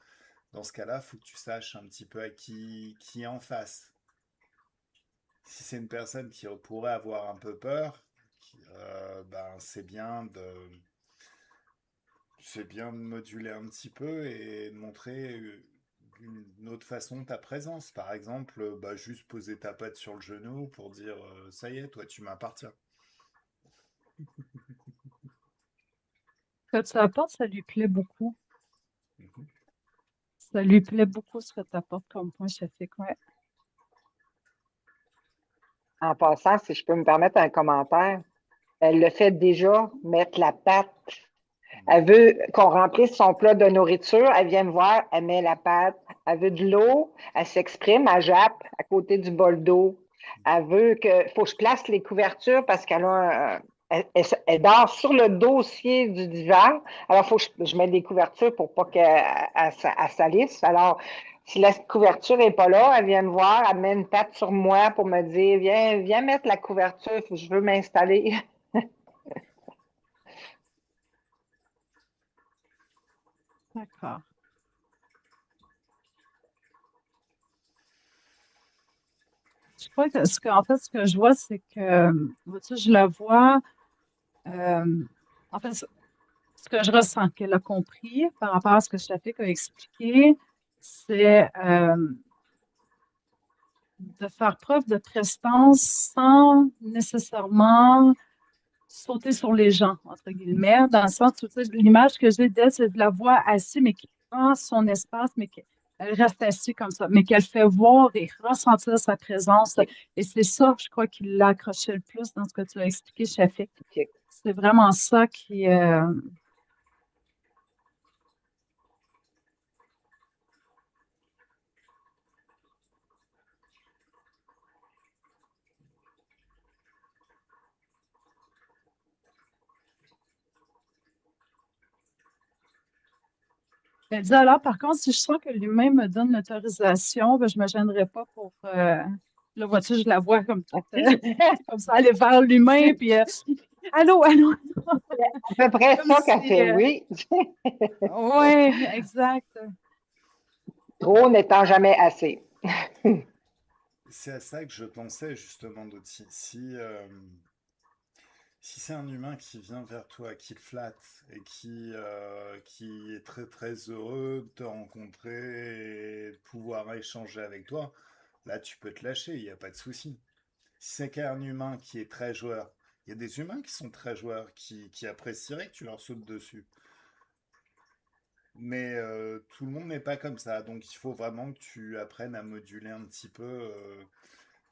A: Dans ce cas-là, il faut que tu saches un petit peu à qui est en face. Si c'est une personne qui pourrait avoir un peu peur, ben c'est bien de moduler un petit peu et de montrer une autre façon ta présence. Par exemple, bah, juste poser ta patte sur le genou pour dire ça y est, toi tu m'appartiens.
B: Ce que tu apportes, ça lui plaît beaucoup.
A: Mhm.
B: Ça lui plaît beaucoup ce que tu apportes comme point chafique, ouais.
D: En passant, si je peux me permettre un commentaire, elle le fait déjà, mettre la pâte. Elle veut qu'on remplisse son plat de nourriture. Elle vient me voir, elle met la pâte. Elle veut de l'eau. Elle s'exprime, elle jappe à côté du bol d'eau. Elle veut faut que je place les couvertures parce qu'elle a elle dort sur le dossier du divan. Alors, il faut que je mette des couvertures pour pas qu'elle salisse. Alors, si la couverture n'est pas là, elle vient me voir, elle met une patte sur moi pour me dire, viens mettre la couverture, je veux m'installer.
B: D'accord. Je crois que en fait, ce que je vois, c'est que, vois-tu, je la vois, euh, en fait, ce que je ressens qu'elle a compris par rapport à ce que Shafik a expliqué, c'est de faire preuve de prestance sans nécessairement sauter sur les gens, entre guillemets, dans le sens où tu sais, l'image que j'ai d'elle, c'est de la voix assise, mais qui prend son espace, mais qu'elle reste assise comme ça, mais qu'elle fait voir et ressentir sa présence.
D: OK,
B: Et c'est ça, je crois, qui l'a accroché le plus dans ce que tu as expliqué, Shafik.
D: OK.
B: C'est vraiment ça qui, elle dit alors, par contre, si je sens que lui-même me donne l'autorisation, ben, je ne me gênerai pas pour. Là, vois-tu, je la vois comme toute, comme ça, aller vers l'humain, puis allô, allô.
D: C'est à peu près
B: Comme
D: ça qu'elle
B: si.
D: fait, oui.
B: Ouais, exact.
D: Trop n'étant jamais assez.
A: C'est à ça que je pensais justement, Doty. Si c'est un humain qui vient vers toi, qui te flatte et qui est très très heureux de te rencontrer et de pouvoir échanger avec toi, là tu peux te lâcher, il n'y a pas de souci. Si c'est qu'un humain qui est très joueur, il y a des humains qui sont très joueurs, qui apprécieraient que tu leur sautes dessus. Mais tout le monde n'est pas comme ça, donc il faut vraiment que tu apprennes à moduler un petit peu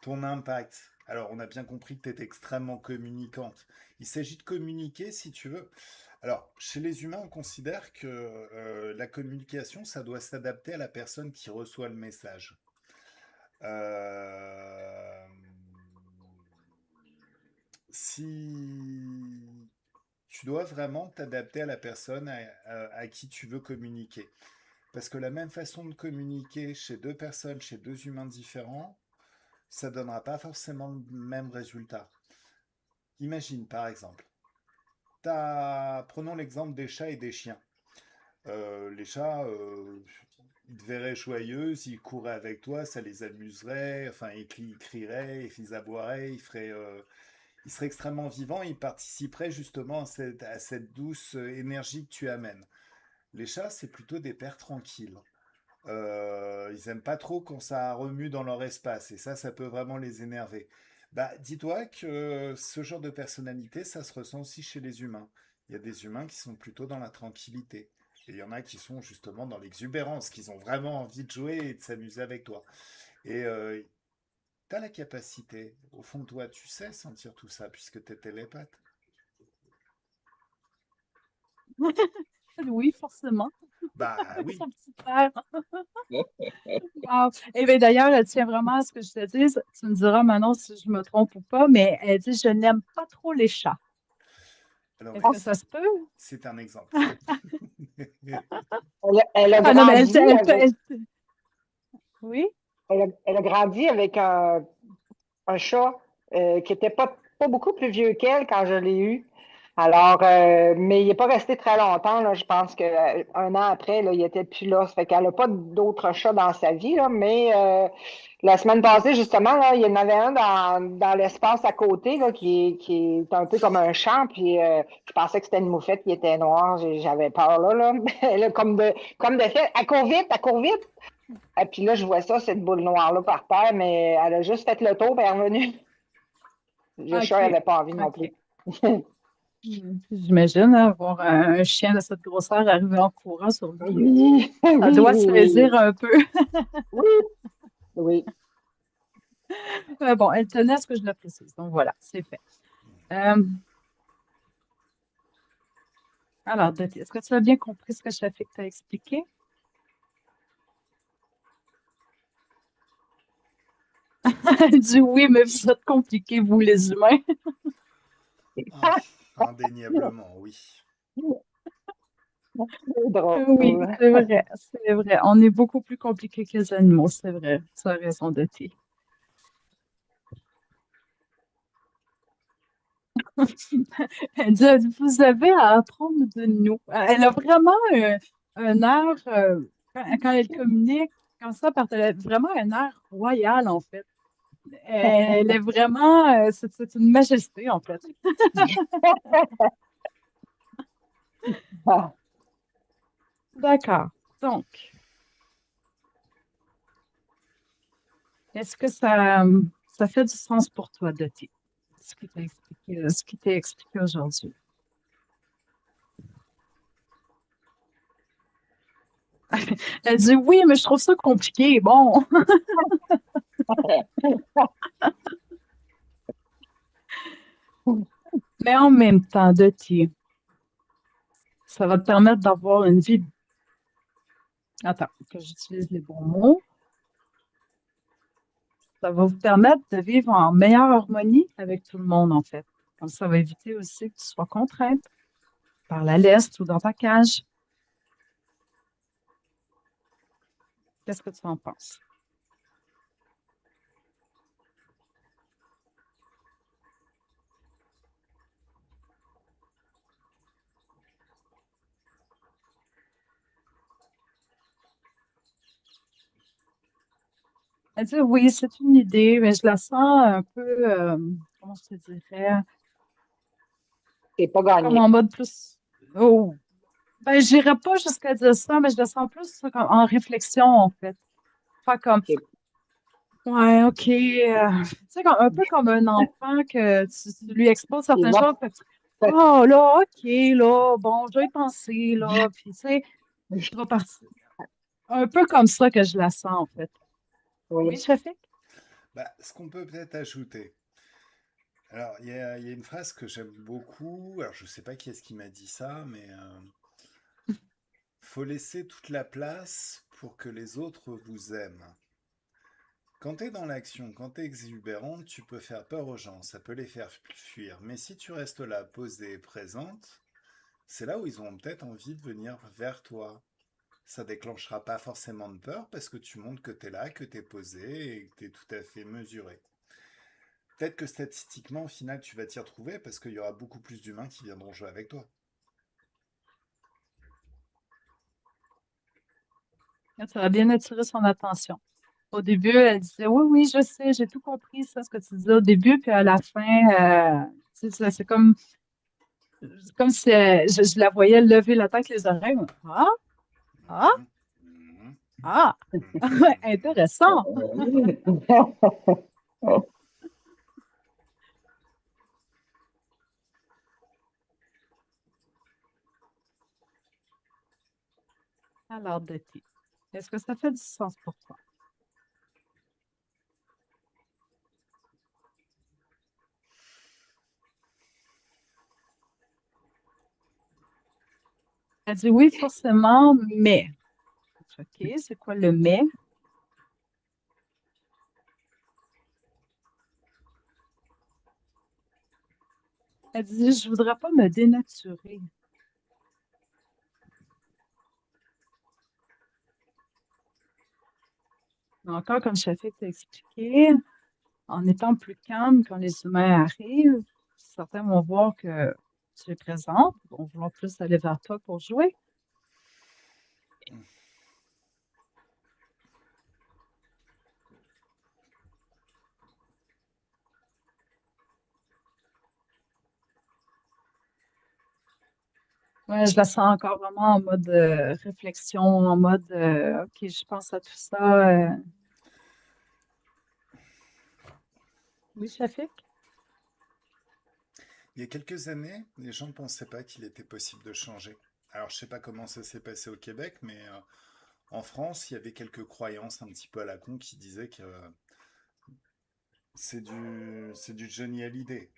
A: ton impact. Alors, on a bien compris que tu étais extrêmement communicante. Il s'agit de communiquer si tu veux. Alors, chez les humains, on considère que la communication, ça doit s'adapter à la personne qui reçoit le message. Euh, Si tu dois vraiment t'adapter à la personne à qui tu veux communiquer. Parce que la même façon de communiquer chez deux personnes, chez deux humains différents, ça donnera pas forcément le même résultat. Imagine par exemple, prenons l'exemple des chats et des chiens. Les chats, ils te verraient joyeuse, ils couraient avec toi, ça les amuserait, enfin ils crieraient, ils aboieraient, ils seraient extrêmement vivants, ils participeraient justement à cette douce énergie que tu amènes. Les chats, c'est plutôt des pères tranquilles. Ils aiment pas trop quand ça remue dans leur espace, et ça peut vraiment les énerver. Bah, dis-toi que ce genre de personnalité, ça se ressent aussi chez les humains. Il y a des humains qui sont plutôt dans la tranquillité. Et il y en a qui sont justement dans l'exubérance, qui ont vraiment envie de jouer et de s'amuser avec toi. Et tu as la capacité, au fond de toi, tu sais sentir tout ça, puisque tu es télépathe.
B: Oui, forcément.
A: Bah
B: Avec
A: oui.
B: son petit frère. Wow. Et bien d'ailleurs, elle tient vraiment à ce que je te dise. Tu me diras maintenant si je me trompe ou pas, mais elle dit je n'aime pas trop les chats.
A: Alors,
B: Est-ce
A: mais
B: que ça se peut?
A: c'est un exemple.
D: Elle a
B: Ah non, mais
D: grandi avec,
B: oui.
D: elle a grandi avec un chat qui était pas beaucoup plus vieux qu'elle quand je l'ai eu. Alors, mais il n'est pas resté très longtemps, là. Je pense qu'un an après, là, il était plus là. Ça fait qu'elle n'a pas d'autres chats dans sa vie, là, mais la semaine passée, justement, là, il y en avait un dans l'espace à côté là, qui est un peu comme un champ. Puis je pensais que c'était une moufette qui était noire. J'avais peur là. Mais là, comme de fait, elle court vite. Et puis là, je vois ça, cette boule noire-là par terre, mais elle a juste fait le tour et elle est revenue. Le chat
B: OK.
D: n'avait pas envie non plus.
B: OK. J'imagine hein, voir un chien de cette grosseur arriver en courant sur lui.
D: Oui,
B: Ça
D: oui,
B: doit
D: oui, oui.
B: saisir un peu.
D: Oui, oui.
B: Bon, elle tenait à ce que je le précise. Donc voilà, c'est fait. Euh, alors, Dottie, est-ce que tu as bien compris ce que Shafik t'a expliqué? Elle dit oui, mais vous êtes compliqués, vous les humains.
A: Ah, indéniablement, oui.
D: C'est
B: Oui,
D: drôle.
B: c'est vrai, c'est vrai. On est beaucoup plus compliqués que les animaux, c'est vrai. Tu as raison, Dottie. Elle dit, vous avez à apprendre de nous. Elle a vraiment un air, quand elle communique comme ça, parce qu'elle a vraiment un air royal, en fait. Elle est vraiment, c'est une majesté, en fait.
D: Ah,
B: D'accord. Donc, est-ce que ça fait du sens pour toi, Dottie, ce qui t'est expliqué aujourd'hui? Elle dit oui, mais je trouve ça compliqué. Bon, mais en même temps, Dottie, ça va te permettre d'avoir une vie. Attends, que j'utilise les bons mots. Ça va vous permettre de vivre en meilleure harmonie avec tout le monde, en fait. Comme ça va éviter aussi que tu sois contrainte par la leste ou dans ta cage. Qu'est-ce que tu en penses? Elle dit oui, c'est une idée, mais je la sens un peu, comment je te dirais,
D: c'est pas
B: comme
D: gagné.
B: en mode plus. Oh, ben, j'irais pas jusqu'à dire ça, mais je la sens plus comme en réflexion, en fait. Pas comme,
D: C'est
B: ouais, OK. Tu sais, un peu comme un enfant que tu lui exposes
D: c'est
B: certaines
D: bon.
B: choses. Fait que, oh, là, OK, là, bon, je vais y penser, là. Puis, tu sais, je vais partir. Un peu comme ça que je la sens, en fait. Oui,
D: Oui.
B: Shafik?
A: Bah, ce qu'on peut peut-être ajouter. Alors, il y a une phrase que j'aime beaucoup. Alors, je sais pas qui est-ce qui m'a dit ça, mais faut laisser toute la place pour que les autres vous aiment. Quand tu es dans l'action, quand tu es exubérante, tu peux faire peur aux gens, ça peut les faire fuir. Mais si tu restes là, posée et présente, c'est là où ils ont peut-être envie de venir vers toi. Ça déclenchera pas forcément de peur parce que tu montres que tu es là, que tu es posé et que tu es tout à fait mesuré. Peut-être que statistiquement, au final, tu vas t'y retrouver parce qu'il y aura beaucoup plus d'humains qui viendront jouer avec toi.
B: Ça a bien attiré son attention. Au début, elle disait oui, oui, je sais, j'ai tout compris, ça, ce que tu disais au début, puis à la fin, c'est comme si je la voyais lever la tête, les oreilles. Ah, ah,
A: Mhm, mhm,
B: ah,
A: mhm,
B: intéressant. Alors, de thé. Est-ce que ça fait du sens pour toi? Elle dit oui, forcément, mais. OK, c'est quoi le mais? Elle dit, je voudrais pas me dénaturer. Mais encore, comme Chafik t'a expliqué, en étant plus calme quand les humains arrivent, certains vont voir que tu es présente, vont vouloir plus aller vers toi pour jouer. Ouais, je la sens encore vraiment en mode réflexion, en mode OK, je pense à tout ça. Oui, Chafik?
A: Il y a quelques années, les gens ne pensaient pas qu'il était possible de changer. Alors, je ne sais pas comment ça s'est passé au Québec, mais en France, il y avait quelques croyances un petit peu à la con qui disaient que c'est du Johnny Hallyday.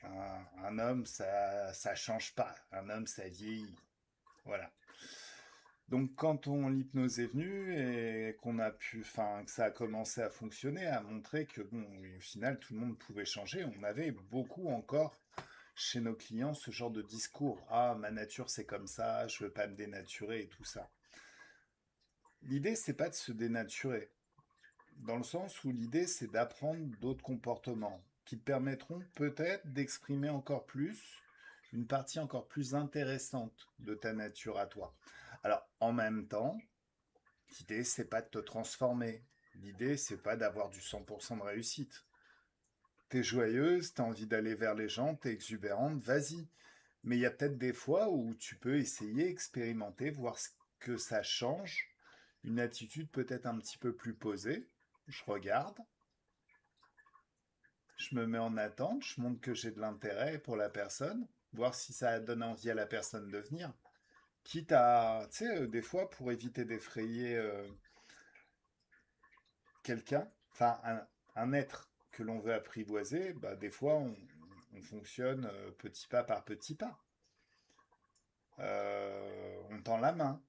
A: Un homme, ça change pas. Un homme, ça vieillit. Voilà. Donc, quand l'hypnose est venue et qu'on a pu, enfin, que ça a commencé à fonctionner, à montrer que, bon, au final, tout le monde pouvait changer, on avait beaucoup encore chez nos clients ce genre de discours. Ah, ma nature, c'est comme ça, je veux pas me dénaturer et tout ça. L'idée, c'est pas de se dénaturer, dans le sens où l'idée, c'est d'apprendre d'autres comportements qui te permettront peut-être d'exprimer encore plus une partie encore plus intéressante de ta nature à toi. Alors, en même temps, l'idée, c'est pas de te transformer. L'idée, c'est pas d'avoir du 100% de réussite. T'es joyeuse, t'as envie d'aller vers les gens, t'es exubérante, vas-y. Mais il y a peut-être des fois où tu peux essayer, expérimenter, voir ce que ça change. Une attitude peut-être un petit peu plus posée. Je regarde, je me mets en attente, je montre que j'ai de l'intérêt pour la personne, voir si ça donne envie à la personne de venir. Quitte à, tu sais, des fois, pour éviter d'effrayer quelqu'un, enfin un être que l'on veut apprivoiser, bah, des fois, on fonctionne petit pas par petit pas. On tend la main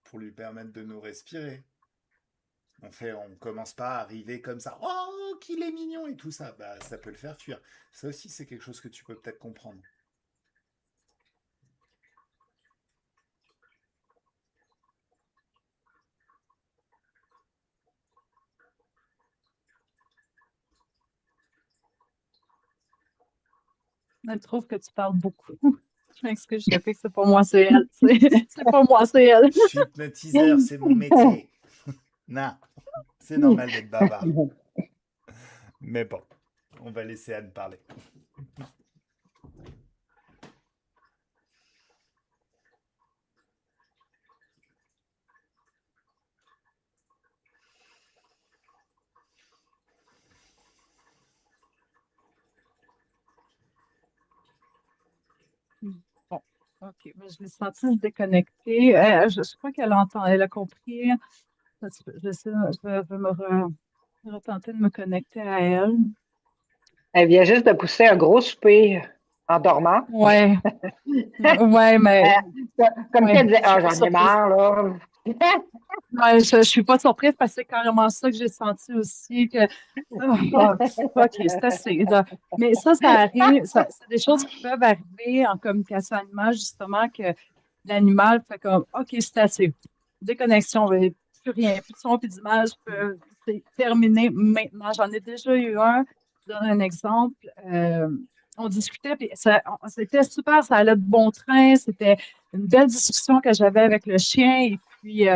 A: pour lui permettre de nous respirer. On commence pas à arriver comme ça. Oh, qu'il est mignon et tout ça. Bah, ça peut le faire fuir. Ça aussi, c'est quelque chose que tu peux peut-être comprendre.
B: Elle trouve que tu parles beaucoup. Je m'excuse, Chafik, c'est pas moi, c'est elle. C'est pas moi, c'est elle.
A: Je suis hypnotiseur, c'est mon métier. Non, c'est normal d'être bavard. Mais bon, on va laisser Anne parler.
B: Bon, OK. Mais je l'ai senti se déconnecter. Je crois qu'elle entend, elle a compris. Je vais retenter de me connecter à elle.
D: Elle vient juste de pousser un gros soupir en dormant.
B: Ouais, ouais, mais
D: Comme si
B: ouais,
D: elle disait,
B: je suis
D: ah,
B: pas
D: j'en ai
B: surprise.
D: marre, là.
B: Ouais, je suis pas surprise parce que c'est carrément ça que j'ai senti aussi que ah, OK, c'est assez. Là. Mais ça arrive, c'est des choses qui peuvent arriver en communication animale, justement, que l'animal fait comme OK, c'est assez. Déconnexion, plus rien, plus de son, plus d'image, c'est terminé maintenant. J'en ai déjà eu un. Je donne un exemple. On discutait, puis c'était super, ça allait de bon train. C'était une belle discussion que j'avais avec le chien. Et puis,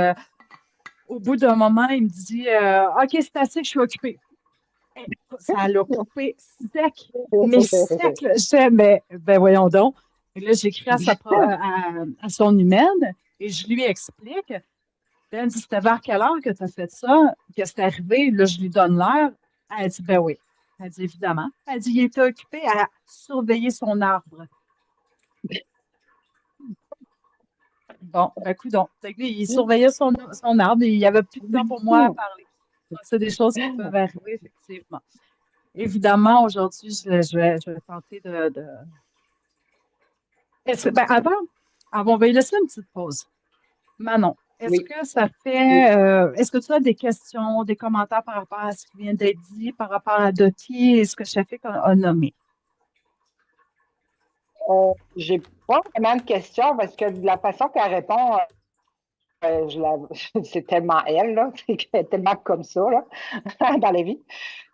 B: au bout d'un moment, il me dit OK, c'est assez, je suis occupée. Et ça l'a coupé sec, mais sec. Là. Je mais ben voyons donc. Et là, j'écris à son humaine et je lui explique. Elle me dit, c'était vers quelle heure que tu as fait ça, que c'est arrivé? Là, je lui donne l'heure. Elle dit, ben oui. Elle dit, évidemment. Elle dit, il était occupé à surveiller son arbre. Bon, ben, coudonc. Fait que lui, il surveillait son arbre et il n'y avait plus de temps pour moi à parler. Donc, c'est des choses qui peuvent arriver, effectivement. Évidemment, aujourd'hui, je vais tenter ben, on va y laisser une petite pause. Manon, est-ce
D: Oui.
B: que ça
D: Oui.
B: fait, est-ce que tu as des questions, des commentaires par rapport à ce qui vient d'être dit, par rapport à Doty et ce que Shafik a nommé?
D: J'ai pas vraiment de questions parce que de la façon qu'elle répond, c'est tellement elle, là, c'est qu'elle est tellement comme ça, là, dans la vie.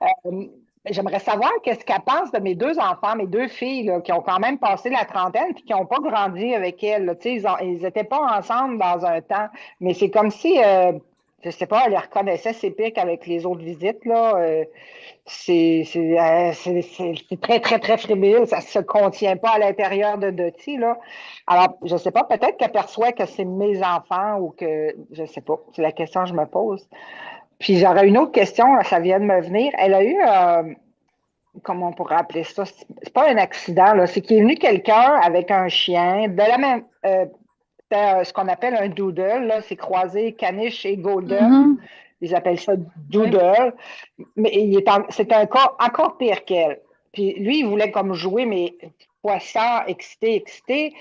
D: Euh, J'aimerais savoir qu'est-ce qu'elle pense de mes deux enfants, mes deux filles, là, qui ont quand même passé la trentaine et qui n'ont pas grandi avec elle, là. Tu sais, ils n'étaient pas ensemble dans un temps, mais c'est comme si, je sais pas, elle les reconnaissait, c'est pire qu'avec les autres visites, là. C'est très, très, très fébrile. Ça ne se contient pas à l'intérieur de Doty, là. Alors, je ne sais pas, peut-être qu'elle perçoit que c'est mes enfants ou que, je ne sais pas. C'est la question que je me pose. Puis j'aurais une autre question, là, ça vient de me venir. Elle a eu, comment on pourrait appeler ça? C'est pas un accident, là. C'est qu'il est venu quelqu'un avec un chien de la même, c'était ce qu'on appelle un doodle, là. C'est croisé caniche et golden.
B: Mhm.
D: Ils appellent ça
B: Oui.
D: doodle. Mais c'est un cas encore pire qu'elle. Puis lui, il voulait comme jouer, mais poisson, excité, excité,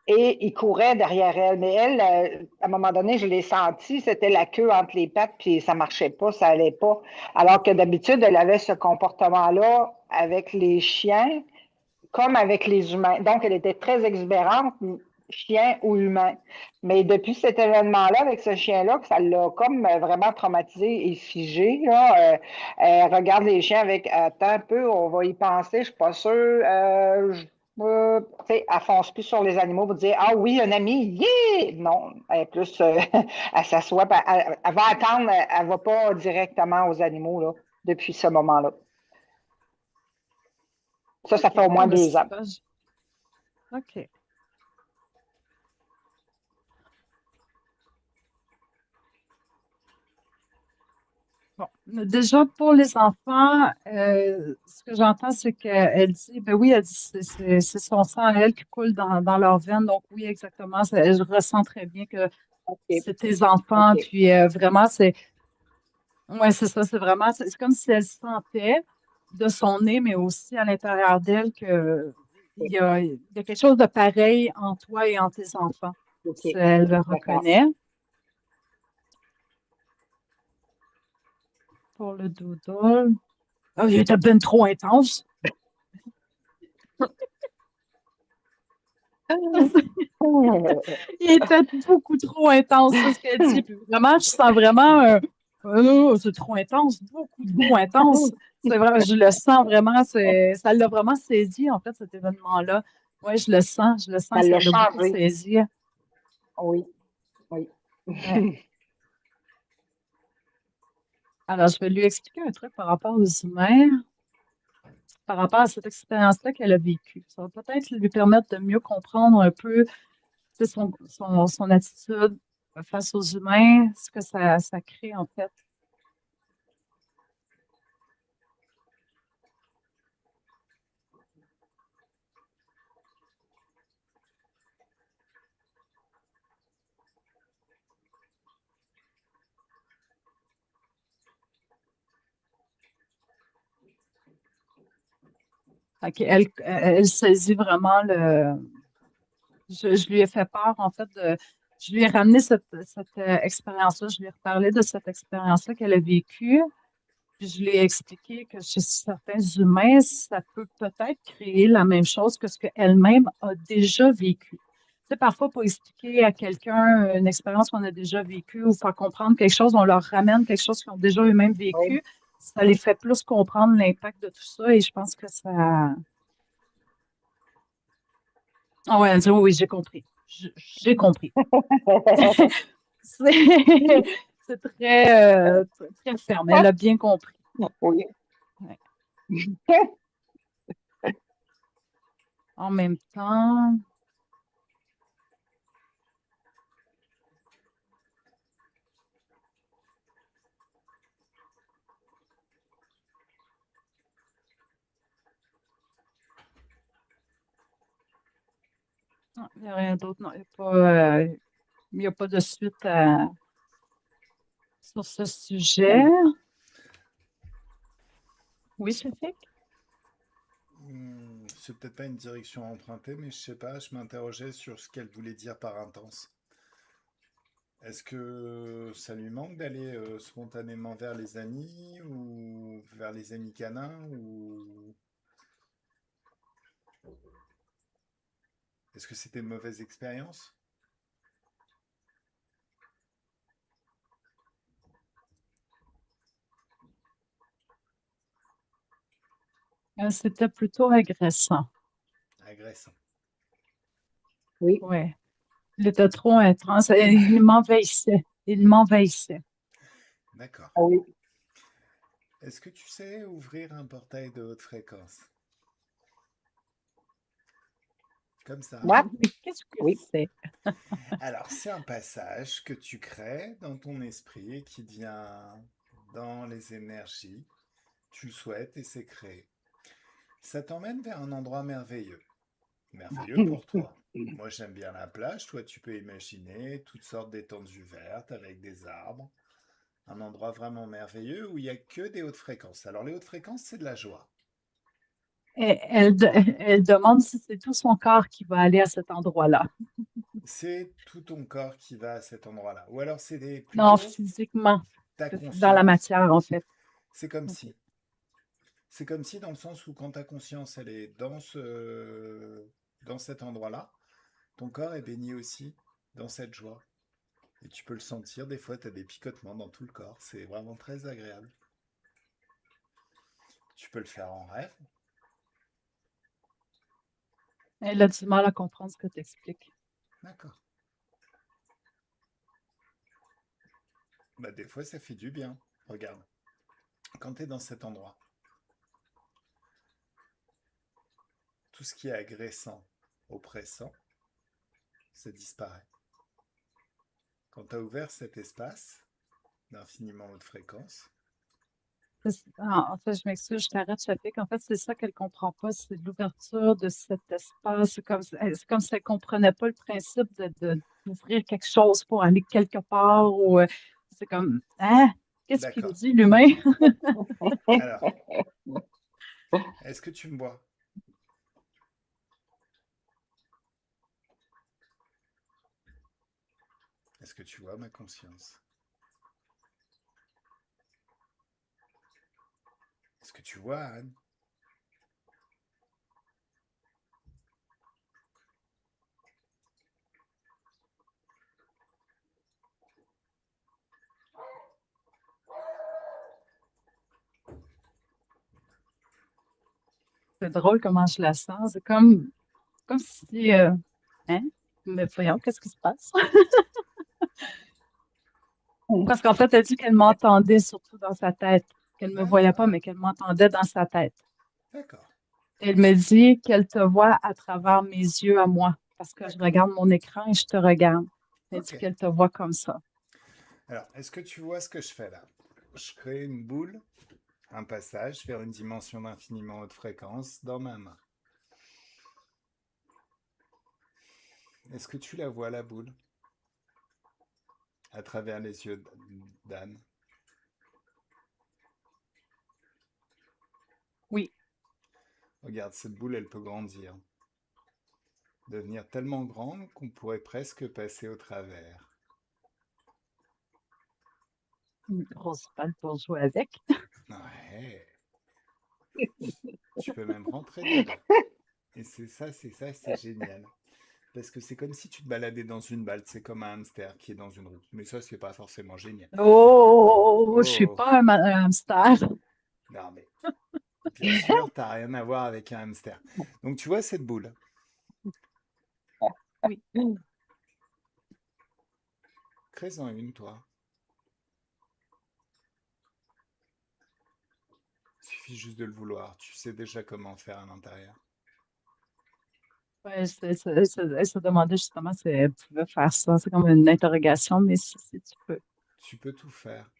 D: et il courait derrière elle. Mais elle, à un moment donné, je l'ai senti, c'était la queue entre les pattes, puis ça marchait pas, ça allait pas. Alors que d'habitude, elle avait ce comportement-là avec les chiens, comme avec les humains. Donc, elle était très exubérante, chien ou humain. Mais depuis cet événement-là, avec ce chien-là, que ça l'a comme vraiment traumatisé et figé, là, elle regarde les chiens avec attends un peu, on va y penser, je suis pas sûre. Tu sais, elle fonce plus sur les animaux pour dire ah oui, un ami, yeah! Non, elle est plus, elle s'assoit, puis elle va attendre, elle va pas directement aux animaux, là, depuis ce moment-là. Ça
B: OK.
D: fait au
B: Ah,
D: moins
B: ben,
D: 2 ans.
B: OK. Bon. Déjà, pour les enfants, ce que j'entends, c'est qu'elle dit, ben oui, elle dit, c'est son sang à elle qui coule dans leurs veines. Donc, oui, exactement. Je ressens très bien que
D: OK,
B: c'est tes enfants.
D: OK.
B: Puis, vraiment, ouais, c'est ça. C'est vraiment, c'est comme si elle sentait de son nez, mais aussi à l'intérieur d'elle que il y a quelque chose de pareil en toi et en tes enfants.
D: OK,
B: Elle le
D: d'accord.
B: reconnaît. Pour le doudou. Oh, il était bien trop intense. Il était beaucoup trop intense, c'est ce qu'elle dit. Puis vraiment, je sens vraiment oh, c'est trop intense, beaucoup trop intense. C'est vrai, je le sens vraiment, ça l'a vraiment saisi, en fait, cet événement-là. Oui, je le sens
D: Ça
B: et ça
D: l'a
B: l'a beaucoup
D: changé.
B: saisi.
D: Oui, oui.
B: Ouais. Alors, je vais lui expliquer un truc par rapport aux humains, par rapport à cette expérience-là qu'elle a vécue. Ça va peut-être lui permettre de mieux comprendre un peu tu sais, son attitude face aux humains, ce que ça crée, en fait. Fait elle saisit vraiment je lui ai fait part, en fait, je lui ai ramené cette expérience-là, je lui ai reparlé de cette expérience-là qu'elle a vécue, puis je lui ai expliqué que chez certains humains, ça peut peut-être créer la même chose que ce qu'elle-même a déjà vécu. Tu sais, parfois, pour expliquer à quelqu'un une expérience qu'on a déjà vécue ou faire comprendre quelque chose, on leur ramène quelque chose qu'ils ont déjà eux-mêmes
D: Oui.
B: vécu, ça les fait plus comprendre l'impact de tout ça et je pense que ça. Ah ouais, elle dit, oui, oui, j'ai compris. J'ai compris. C'est c'est très ferme. Elle a bien compris.
D: Oui.
B: Ouais. En même temps, non, il n'y a rien d'autre. Non, il y a pas, Il n'y a pas de suite sur ce sujet. Oui, Shafik?
A: C'est peut-être pas une direction à emprunter, mais je sais pas, je m'interrogeais sur ce qu'elle voulait dire par intense. Est-ce que ça lui manque d'aller spontanément vers les amis ou vers les amis canins ou est-ce que c'était une mauvaise expérience?
B: C'était plutôt agressant.
A: Agressant.
D: Oui.
B: Ouais. Il était trop intense. Il m'envahissait. Il m'envahissait.
A: D'accord.
D: Ah oui.
A: Est-ce que tu sais ouvrir un portail de haute fréquence? Comme ça.
D: Moi?
B: Mais qu'est-ce que
D: Oui.
B: c'est?
A: Alors, c'est un passage que tu crées dans ton esprit et qui vient dans les énergies. Tu le souhaites et c'est créé. Ça t'emmène vers un endroit merveilleux. Merveilleux pour toi. Moi, j'aime bien la plage. Toi, tu peux imaginer toutes sortes d'étendues vertes avec des arbres. Un endroit vraiment merveilleux où il n'y a que des hautes fréquences. Alors, les hautes fréquences, c'est de la joie.
B: Et elle demande si c'est tout son corps qui va aller à cet endroit-là.
A: C'est tout ton corps qui va à cet endroit-là. Ou alors,
B: Non,
A: plutôt
B: physiquement,
A: ta
B: dans la
A: conscience.
B: matière, en fait.
A: C'est comme
B: OK.
A: si. C'est comme si dans le sens où quand ta conscience, elle est dans cet endroit-là, ton corps est baigné aussi dans cette joie. Et tu peux le sentir, des fois, tu as des picotements dans tout le corps. C'est vraiment très agréable. Tu peux le faire en rêve.
B: Elle a du mal à comprendre ce que tu expliques.
A: D'accord. Bah, des fois, ça fait du bien. Regarde, quand tu es dans cet endroit, tout ce qui est agressant, oppressant, ça disparaît. Quand tu as ouvert cet espace d'infiniment haute fréquence,
B: En fait, je m'excuse, je t'arrête, Chafik. En fait, c'est ça qu'elle comprend pas, c'est l'ouverture de cet espace. C'est comme si elle comprenait pas le principe d'ouvrir quelque chose pour aller quelque part ou c'est comme, hein? Qu'est-ce qu'il
A: d'accord.
B: dit, l'humain?
A: Alors, est-ce que tu me vois? Est-ce que tu vois ma conscience? Est-ce que tu vois, Anne?
B: C'est drôle comment je la sens. C'est comme si, hein? Mais voyons, qu'est-ce qui se passe? Parce qu'en fait, elle dit qu'elle m'entendait surtout dans sa tête, qu'elle ne me voyait pas,
A: D'accord,
B: mais qu'elle m'entendait dans sa tête.
A: d'accord,
B: Elle me dit qu'elle te voit à travers mes yeux à moi, parce que je
A: d'accord.
B: regarde mon écran et je te regarde. Elle dit
A: Ok.
B: qu'elle te voit comme ça.
A: Alors, est-ce que tu vois ce que je fais là? Je crée une boule, un passage vers une dimension d'infiniment haute fréquence dans ma main. Est-ce que tu la vois, la boule, à travers les yeux d'Anne?
B: Oui,
A: Regarde, cette boule, elle peut grandir, devenir tellement grande qu'on pourrait presque passer au travers.
B: une grosse balle pour jouer avec.
A: Ouais, tu peux même rentrer dedans. Et c'est génial. Parce que c'est comme si tu te baladais dans une balle, c'est comme un hamster qui est dans une roue. Mais ça, c'est pas forcément génial.
B: Oh, je suis
A: Oh,
B: pas un hamster.
A: non mais, bien sûr, t'as rien à voir avec un hamster. Donc tu vois cette boule,
B: Oui,
A: crée-en une, toi. Il suffit juste de le vouloir. Tu sais déjà comment faire à l'intérieur.
B: ouais, elle se demandait justement si elle pouvait faire ça. C'est comme une interrogation, mais si tu peux.
A: Tu peux tout faire.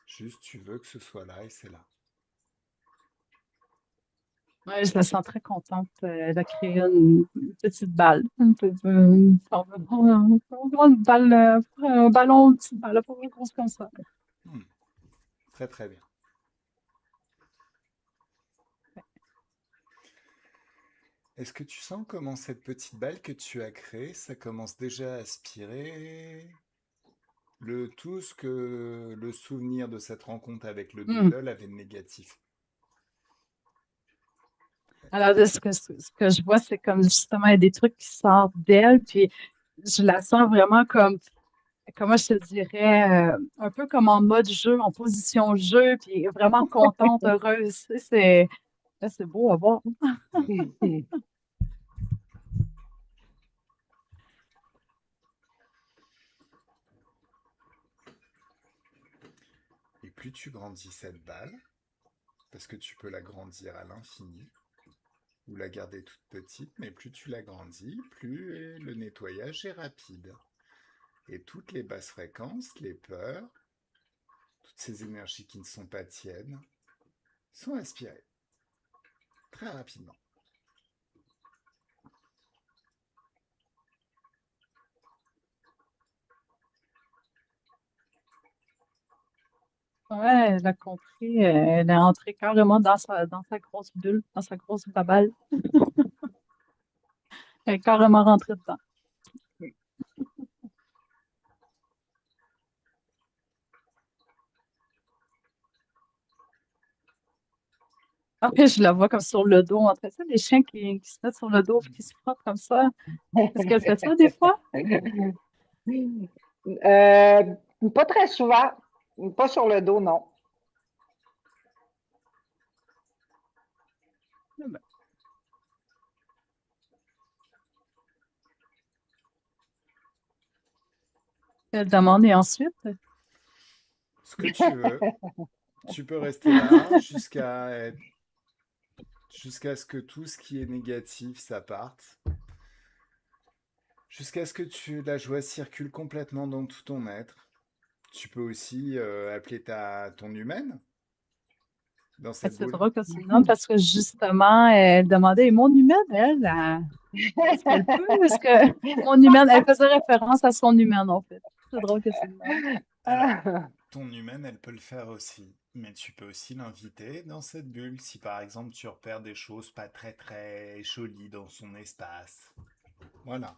A: Juste, tu veux que ce soit là et c'est là.
B: Ouais, je la sens très contente de créer une petite balle. Vraiment une balle, un ballon, une petite balle, pas vraiment grosse comme ça.
A: Hmm, très très bien. Est-ce que tu sens comment cette petite balle que tu as créée, ça commence déjà à aspirer tout ce que le souvenir de cette rencontre avec le
B: Hmm.
A: doodle avait de négatif?
B: Alors, ce que je vois, c'est comme justement il y a des trucs qui sortent d'elle, puis je la sens vraiment comme, comment je te dirais, un peu comme en mode jeu, en position jeu, puis vraiment contente, heureuse. Tu sais, c'est beau à voir.
A: Hmm. Et plus tu grandis cette balle, parce que tu peux la grandir à l'infini, ou la garder toute petite, mais plus tu la grandis, plus le nettoyage est rapide. Et toutes les basses fréquences, les peurs, toutes ces énergies qui ne sont pas tiennes, sont aspirées très rapidement.
B: Ouais, elle a compris, elle est entrée carrément dans sa grosse bulle, dans sa grosse babale. Elle est carrément rentrée dedans. Après, je la vois comme sur le dos, en train de les chiens qui se mettent sur le dos et qui se frottent comme ça. Est-ce qu'elle fait ça des fois?
D: Euh, Pas très souvent, pas sur le dos, non.
B: Elle demande et ensuite?
A: Ce que tu veux, tu peux rester là jusqu'à ce que tout ce qui est négatif, ça parte. Jusqu'à ce que la joie circule complètement dans tout ton être. Tu peux aussi appeler ton humaine dans cette
B: C'est
A: boule.
B: drôle que tu le nommes parce que justement, elle demandait, et mon humaine, est-ce qu'elle peut? Est-ce que mon humaine, elle faisait référence à son humaine, en fait. C'est drôle que tu le nommes.
A: Alors, ton humaine, elle peut le faire aussi. Mais tu peux aussi l'inviter dans cette bulle si par exemple tu repères des choses pas très très jolies dans son espace. Voilà.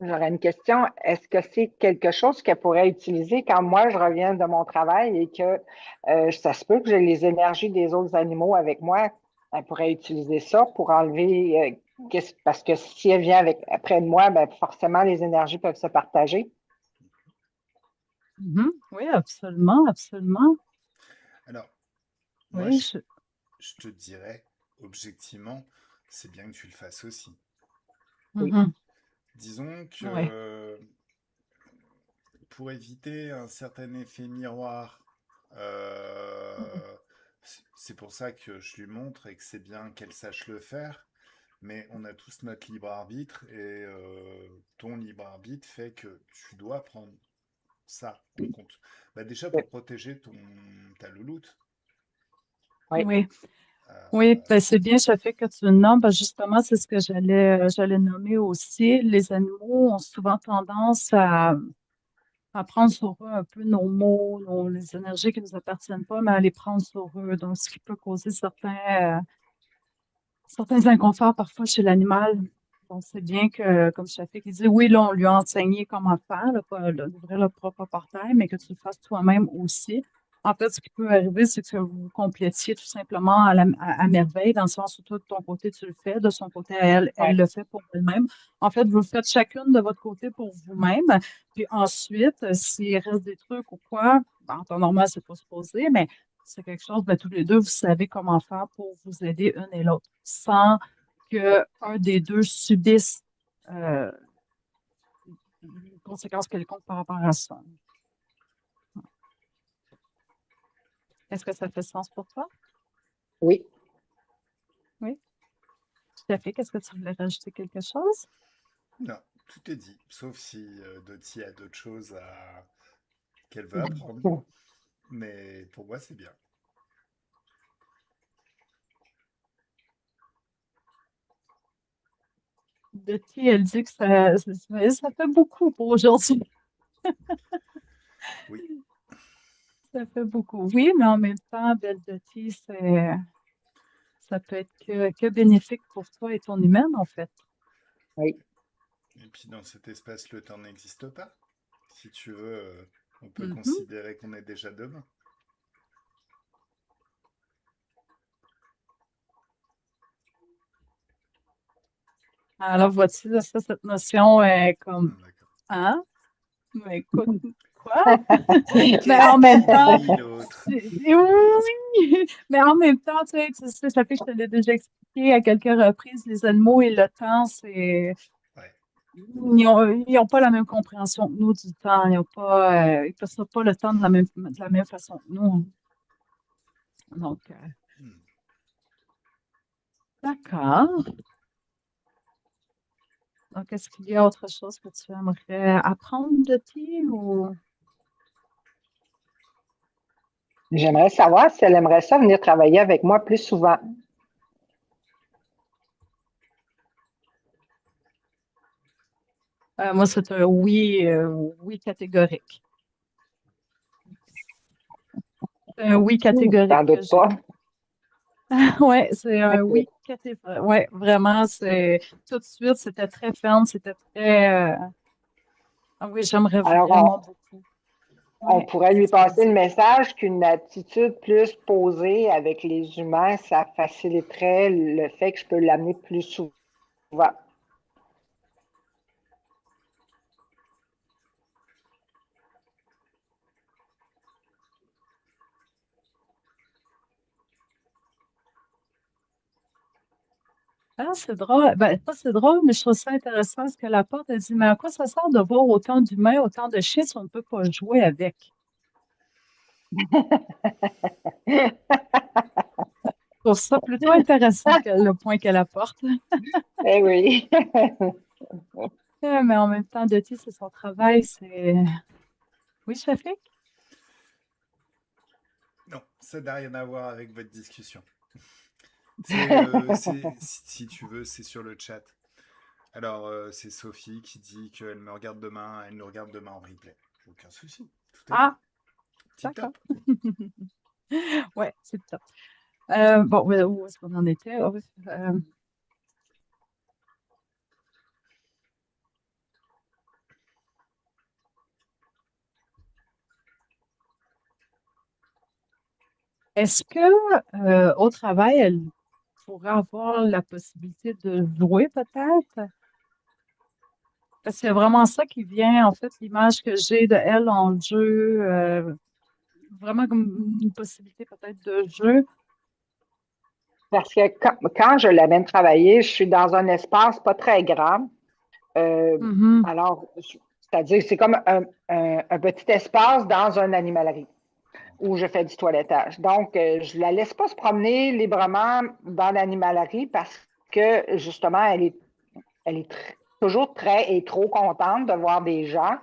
D: J'aurais une question. Est-ce que c'est quelque chose qu'elle pourrait utiliser quand moi je reviens de mon travail et que ça se peut que j'ai les énergies des autres animaux avec moi? Elle pourrait utiliser ça pour enlever, parce que si elle vient près de moi, ben forcément les énergies peuvent se partager.
B: Mhm. Oui, absolument, absolument.
A: Alors, moi,
B: Oui,
A: je te dirais, objectivement, c'est bien que tu le fasses aussi.
D: Oui.
B: mhm.
A: Disons
B: Ouais.
A: que pour éviter un certain effet miroir, c'est pour ça que je lui montre et que c'est bien qu'elle sache le faire. Mais on a tous notre libre arbitre et ton libre arbitre fait que tu dois prendre ça en compte. Bah déjà
D: Oui.
A: pour protéger ta louloute.
D: Oui.
B: Oui. Oui,
A: Euh,
B: ben c'est bien, ça fait que tu le nommes, parce que justement, c'est ce que j'allais nommer aussi. Les animaux ont souvent tendance à prendre sur eux un peu nos mots, les énergies qui ne nous appartiennent pas, mais à les prendre sur eux. Donc, ce qui peut causer certains inconforts parfois chez l'animal. Donc, c'est bien que, comme Chafik il dit, oui, là, on lui a enseigné comment faire, là, pas d'ouvrir le propre portail, mais que tu le fasses toi-même aussi. En fait, ce qui peut arriver, c'est que vous complétiez tout simplement à merveille, dans le sens où toi, de ton côté, tu le fais, de son côté, elle
D: Ouais.
B: le fait pour elle-même. En fait, vous le faites chacune de votre côté pour vous-même. Puis ensuite, s'il reste des trucs ou quoi, ben, en temps normal, c'est pas supposé, mais c'est quelque chose, ben, tous les deux, vous savez comment faire pour vous aider un et l'autre, sans que un des deux subisse euh, une conséquence quelconque par rapport à ça. Est-ce que ça fait sens pour toi?
D: Oui.
B: Oui. Shafik, est-ce que tu voulais rajouter quelque chose?
A: Non, tout est dit, sauf si Dottie a d'autres choses qu'elle veut apprendre. Mais pour moi, c'est bien.
B: Betty, elle dit que ça fait beaucoup pour aujourd'hui.
A: Oui,
B: Ça fait beaucoup. Oui, mais en même temps, Belle Betty, ça peut être que bénéfique pour toi et ton humaine, en fait.
D: Oui.
A: et puis dans cet espace, le temps n'existe pas. Si tu veux, on peut
B: Mhm.
A: considérer qu'on est déjà demain.
B: Alors, vois-tu, là, cette notion est comme,
A: D'accord.
B: hein? Mais écoute, quoi?
A: Mais
B: Mais
A: qu'est-ce
B: en même
A: qu'il
B: temps,
A: dit l'autre?
B: oui! Mais en même temps, tu sais, ça fait que je te l'ai déjà expliqué à quelques reprises, les animaux et le temps,
A: Ouais.
B: ils ont pas la même compréhension que nous du temps. Ils perçoivent pas le temps de la même façon que nous. Donc,
A: Hmm.
B: d'accord. Donc, est-ce qu'il y a autre chose que tu aimerais apprendre de ti ou
D: J'aimerais savoir si elle aimerait ça venir travailler avec moi plus souvent.
B: moi, c'est un oui, oui catégorique. C'est un oui catégorique
D: J'en
B: que
D: doute
B: j'ai.
D: pas.
B: Ouais, c'est un
D: OK.
B: oui catégorique. Ouais, vraiment, c'est tout de suite, c'était très ferme, c'était très. Ah oui, j'aimerais vraiment
D: Alors,
B: beaucoup.
D: on
B: Ouais,
D: pourrait lui
B: c'est
D: passer le message qu'une attitude plus posée avec les humains, ça faciliterait le fait que je peux l'amener plus souvent.
B: c'est drôle. Ben, pas c'est drôle, mais je trouve ça intéressant ce que la porte a dit. Mais à quoi ça sert de voir autant d'humains, autant de chiens si on ne peut pas jouer avec? Je trouve ça plutôt intéressant que le point qu'elle apporte.
D: Eh oui.
B: Mais en même temps, Doty, c'est son travail, c'est. Oui, Shafik?
A: Non, ça n'a rien à voir avec votre discussion. Si tu veux, c'est sur le chat. Alors, c'est Sophie qui dit qu'elle me regarde demain, elle nous regarde demain en replay. Aucun souci, tout est bon.
B: Ah,
A: Tip
B: d'accord.
A: top.
B: Ouais, c'est top. Bon, où est-ce qu'on en était? Ah oui, est-ce que au travail, elle pourrait avoir la possibilité de jouer peut-être? Parce que c'est vraiment ça qui vient, en fait, l'image que j'ai de elle en jeu, vraiment comme une possibilité peut-être de jeu.
D: Parce que quand je l'amène travailler, je suis dans un espace pas très grand. Euh,
B: Mhm,
D: alors, c'est-à-dire que c'est comme un petit espace dans une animalerie où je fais du toilettage. Donc, je la laisse pas se promener librement dans l'animalerie parce que justement, elle est toujours très et trop contente de voir des gens.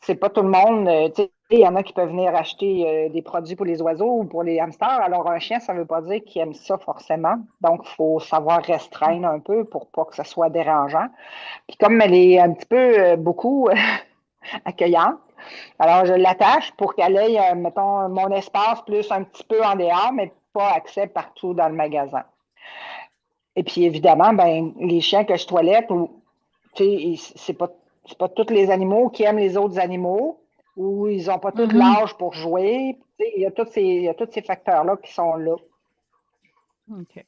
D: C'est pas tout le monde, tu sais, il y en a qui peuvent venir acheter des produits pour les oiseaux ou pour les hamsters. Alors, un chien, ça veut pas dire qu'il aime ça forcément. Donc, il faut savoir restreindre un peu pour pas que ça soit dérangeant. Puis comme elle est un petit peu beaucoup accueillante, alors je l'attache pour qu'elle ait, mettons, mon espace plus un petit peu en dehors, mais pas accès partout dans le magasin. Et puis évidemment, ben, les chiens que je toilette, ou, tu sais, c'est pas tous les animaux qui aiment les autres animaux, ou ils n'ont pas tout
B: mhm.
D: l'âge pour jouer. Tu sais, il y a tous ces facteurs-là qui sont là.
B: OK.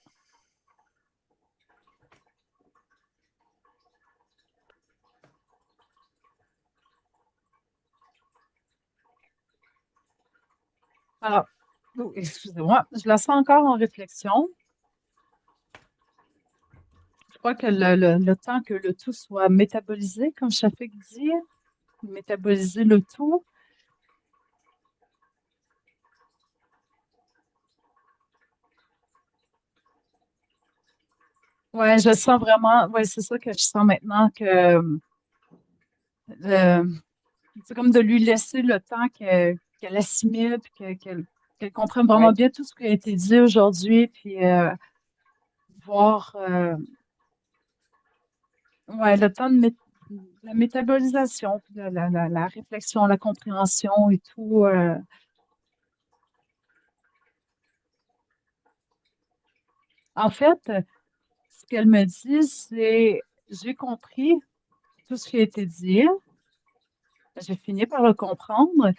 B: Alors, oh, excusez-moi, je la sens encore en réflexion. Je crois que le temps que le tout soit métabolisé, comme Shafik dit, métaboliser le tout. Ouais, je sens vraiment, ouais, c'est ça que je sens maintenant que euh, c'est comme de lui laisser le temps qu'elle assimile, puis qu'elle comprenne vraiment
D: Oui,
B: bien tout ce qui a été dit aujourd'hui, puis voir ouais, le temps la métabolisation, puis la réflexion, la compréhension et tout. En fait, ce qu'elle me dit, c'est j'ai compris tout ce qui a été dit, j'ai fini par le comprendre.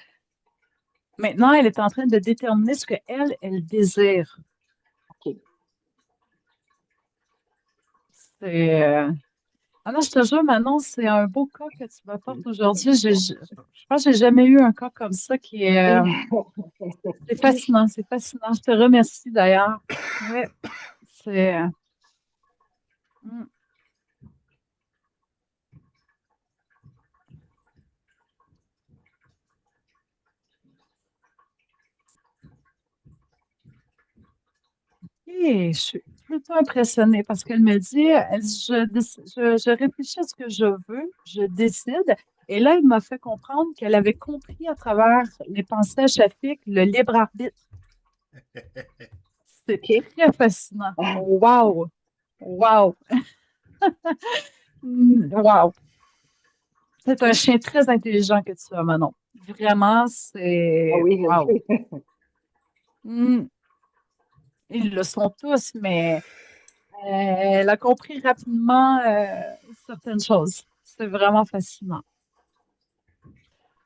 B: Maintenant, elle est en train de déterminer ce qu'elle, elle désire.
D: OK.
B: C'est, ah non, je te jure, Manon, c'est un beau cas que tu m'apportes aujourd'hui. Je pense que j'ai jamais eu un cas comme ça qui est. C'est fascinant, c'est fascinant. Je te remercie d'ailleurs. Ouais, c'est. Mm. Et je suis plutôt impressionnée parce qu'elle me dit, je réfléchis à ce que je veux, je décide. Et là, elle m'a fait comprendre qu'elle avait compris à travers les pensées chafiques le libre arbitre. C'est
D: OK.
B: très fascinant. Wow! Wow! Wow! C'est un chien très intelligent que tu as, Manon. Vraiment,
D: Ah
B: c'est.
D: oui, je
B: Wow!
D: le sais.
B: Hmm. Ils le sont tous, mais elle a compris rapidement certaines choses. C'est vraiment fascinant.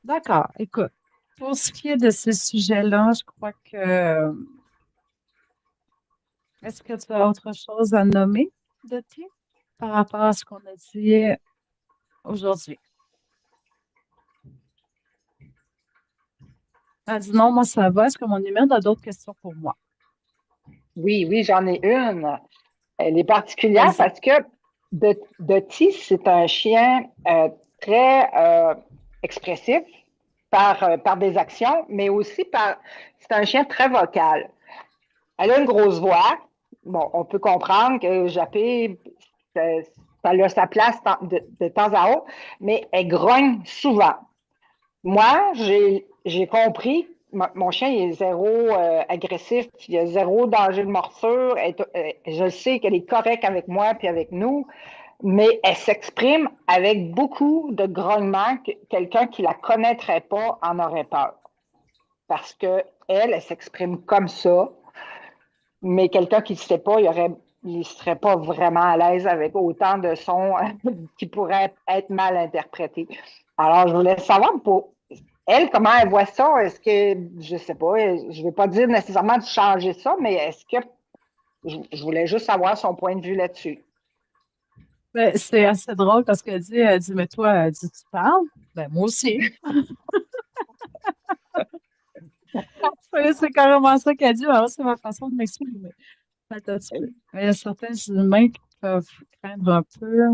B: D'accord. Écoute, pour ce qui est de ce sujet-là, je crois que. Est-ce que tu as autre chose à nommer, Dottie, par rapport à ce qu'on a dit aujourd'hui? Elle dit non, moi ça va. Est-ce que mon humaine a d'autres questions pour moi?
D: Oui, oui, j'en ai une. Elle est particulière
B: Vas-y.
D: parce que Dottie, c'est un chien très expressif par des actions, mais aussi c'est un chien très vocal. Elle a une grosse voix. Bon, on peut comprendre que Jappé, ça, ça a sa place de temps à autre, mais elle grogne souvent. Moi, j'ai compris, mon chien il est zéro agressif, il y a zéro danger de morsure. Je sais qu'elle est correcte avec moi puis avec nous, mais elle s'exprime avec beaucoup de grognements que quelqu'un qui la connaîtrait pas en aurait peur. Parce que elle s'exprime comme ça, mais quelqu'un qui ne sait pas, il serait pas vraiment à l'aise avec autant de sons qui pourraient être mal interprétés. Alors, je voulais savoir pour elle, comment elle voit ça? Est-ce que, je sais pas, je ne vais pas dire nécessairement de changer ça, mais est-ce que, je voulais juste savoir son point de vue là-dessus.
B: Ben, c'est assez drôle parce elle dit, mais toi, elle dit, tu parles? Ben, moi aussi. C'est carrément ça qu'elle dit. Alors, c'est ma façon de m'exprimer. Attends un petit peu. Mais il y a certains humains qui peuvent craindre un peu.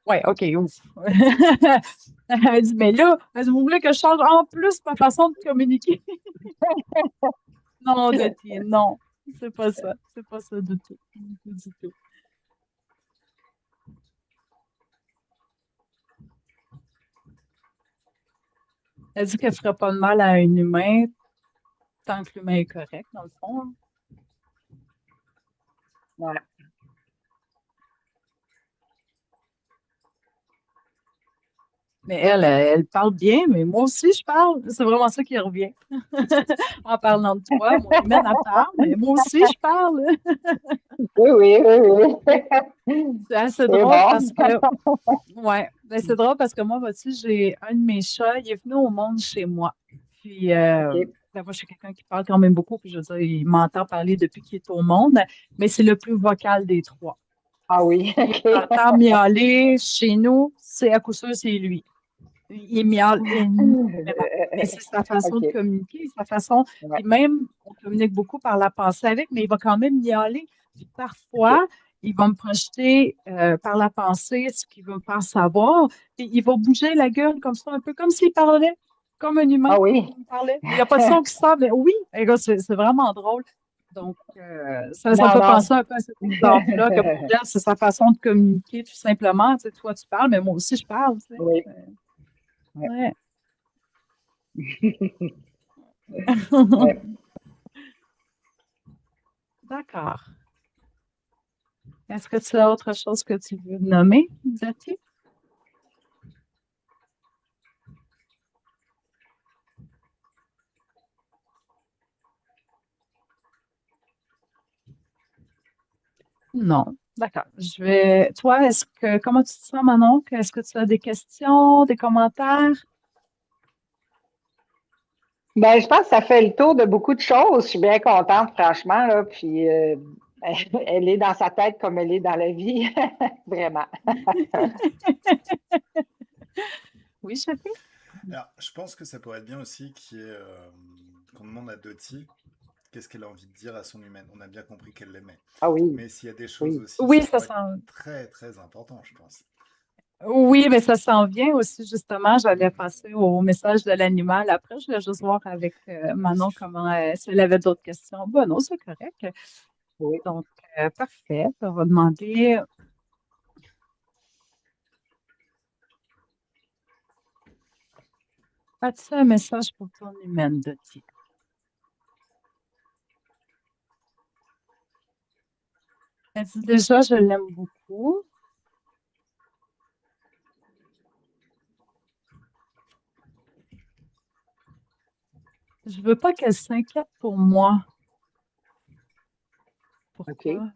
B: Ouais, OK, ouf. Elle dit, mais là, elle dit, vous voulez que je change en plus ma façon de communiquer? Non, Dottie, non. C'est pas ça. C'est pas ça du tout. Du tout, du tout. Elle dit qu'elle ferait pas de mal à un humain tant que l'humain est correct, dans le fond, hein.
D: Voilà.
B: Mais elle parle bien, mais moi aussi, je parle. C'est vraiment ça qui revient. En parlant de toi, mon humaine, elle parle, mais moi aussi, je parle.
D: Oui, oui, oui, oui.
B: C'est assez
D: C'est
B: drôle
D: bon.
B: parce que, ouais, ben, c'est drôle parce que moi, vois-tu, j'ai un de mes chats, il est venu au monde chez moi. Puis,
D: OK.
B: ben, moi, je suis quelqu'un qui parle quand même beaucoup, puis je veux dire, il m'entend parler depuis qu'il est au monde, mais c'est le plus vocal des trois.
D: Ah oui,
B: Si
D: OK.
B: on entend miauler chez nous, c'est à coup sûr, c'est lui. Il miaule énormément. Mais c'est sa façon de
D: OK.
B: communiquer, sa façon.
D: Ouais.
B: Puis même, on communique beaucoup par la pensée avec, mais il va quand même miauler. Puis
D: OK.
B: parfois, il va me projeter par la pensée ce qu'il veut me faire savoir. Puis il va bouger la gueule comme ça, un peu comme s'il parlait. comme un humain
D: Ah oui.
B: qui me parlait. Mais il n'y a pas de son qui sort, mais oui, écoute, c'est vraiment drôle. Donc, ça me
D: Non,
B: fait
D: non.
B: penser un peu à cet exemple-là, que pour elle, c'est sa façon de communiquer tout simplement. Tu sais, toi, tu parles, mais moi aussi, je parle. Tu sais.
D: Oui. Ouais.
B: Ouais.
D: Ouais.
B: D'accord. Est-ce que tu as autre chose que tu veux nommer, Zati? Non. D'accord. Toi, comment tu te sens, Manon? Est-ce que tu as des questions, des commentaires?
D: Ben, je pense que ça fait le tour de beaucoup de choses. Je suis bien contente, franchement, là. Puis, elle est dans sa tête comme elle est dans la vie. Vraiment.
B: Oui, Sophie?
A: Alors, je pense que ça pourrait être bien aussi qu'on demande à Dottie qu'est-ce qu'elle a envie de dire à son humaine. On a bien compris qu'elle l'aimait.
D: Ah oui,
A: Mais s'il y a des choses
D: oui.
A: aussi,
B: Oui,
A: ça
B: ça
A: pourrait être
B: s'en
A: très, très important, je pense.
B: Oui, mais ça s'en vient aussi, justement. J'allais passer au message de l'animal. Après, je voulais juste voir avec Manon
A: Vas-y.
B: comment, si elle avait d'autres questions. Bon, non, c'est correct.
D: Oui.
B: Donc, parfait. On va demander, as-tu un message pour ton humaine, Dottie? Elle dit déjà, je l'aime beaucoup. Je veux pas qu'elle s'inquiète pour moi.
D: OK.
B: Pourquoi?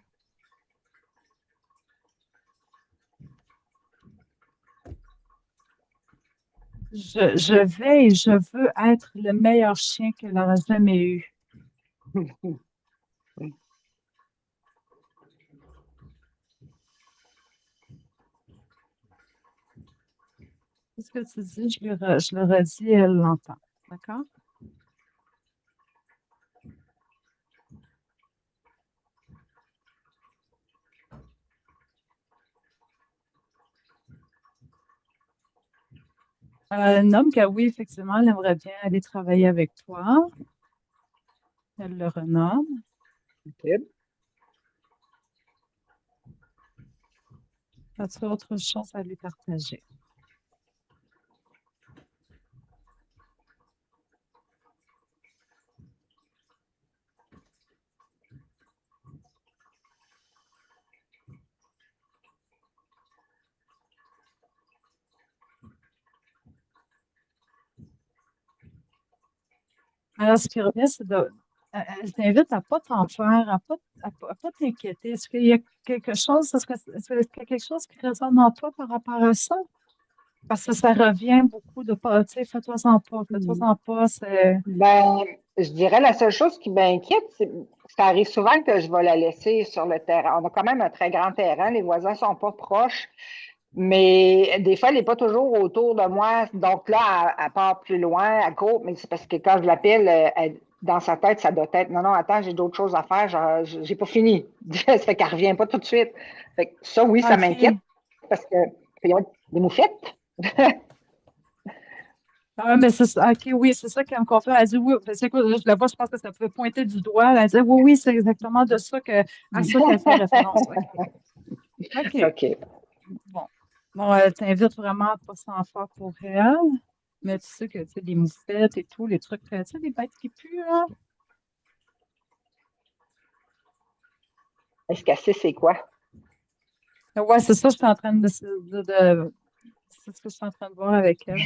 B: Je vais et je veux être le meilleur chien qu'elle aura jamais eu. Qu'est-ce que tu dis? Je le redis et elle l'entend. D'accord? Elle nomme que oui, effectivement, elle aimerait bien aller travailler avec toi. Elle le renomme.
D: OK.
B: As-tu autre chose à lui partager? Alors, ce qui revient, elle t'invite à ne pas t'en faire, à pas t'inquiéter. Est-ce qu'il y a quelque chose, est-ce qu'il y a quelque chose qui résonne en toi par rapport à ça? Parce que ça revient beaucoup de pas, tu sais, fais-toi-en pas,
D: Ben, je dirais la seule chose qui m'inquiète, c'est ça arrive souvent que je vais la laisser sur le terrain. On a quand même un très grand terrain, les voisins sont pas proches, mais des fois, elle n'est pas toujours autour de moi. Donc là, elle part plus loin, elle court, mais c'est parce que quand je l'appelle, dans sa tête, ça doit être non, non, attends, j'ai d'autres choses à faire, genre, j'ai pas fini. Ça fait qu'elle revient pas tout de suite. Fait que ça, oui, ça m'inquiète
B: OK.
D: parce que il y a des moufettes.
B: Ah, mais c'est ça. OK, oui, c'est ça qu'elle me confirme. Elle dit oui. C'est quoi, je la vois, je pense que ça pouvait pointer du doigt. Elle dit oui, oui, c'est exactement à ça qu'elle fait référence. OK. OK.
D: OK.
B: Bon. Bon, elle t'invite vraiment à pas s'en faire pour elle. Mais tu sais que, tu sais, les moufettes et tout, les trucs, tu sais, les bêtes qui puent, là.
D: Est-ce qu'elle sait c'est quoi?
B: Ouais, c'est ça, je suis en train c'est ce que je suis en train de voir avec elle.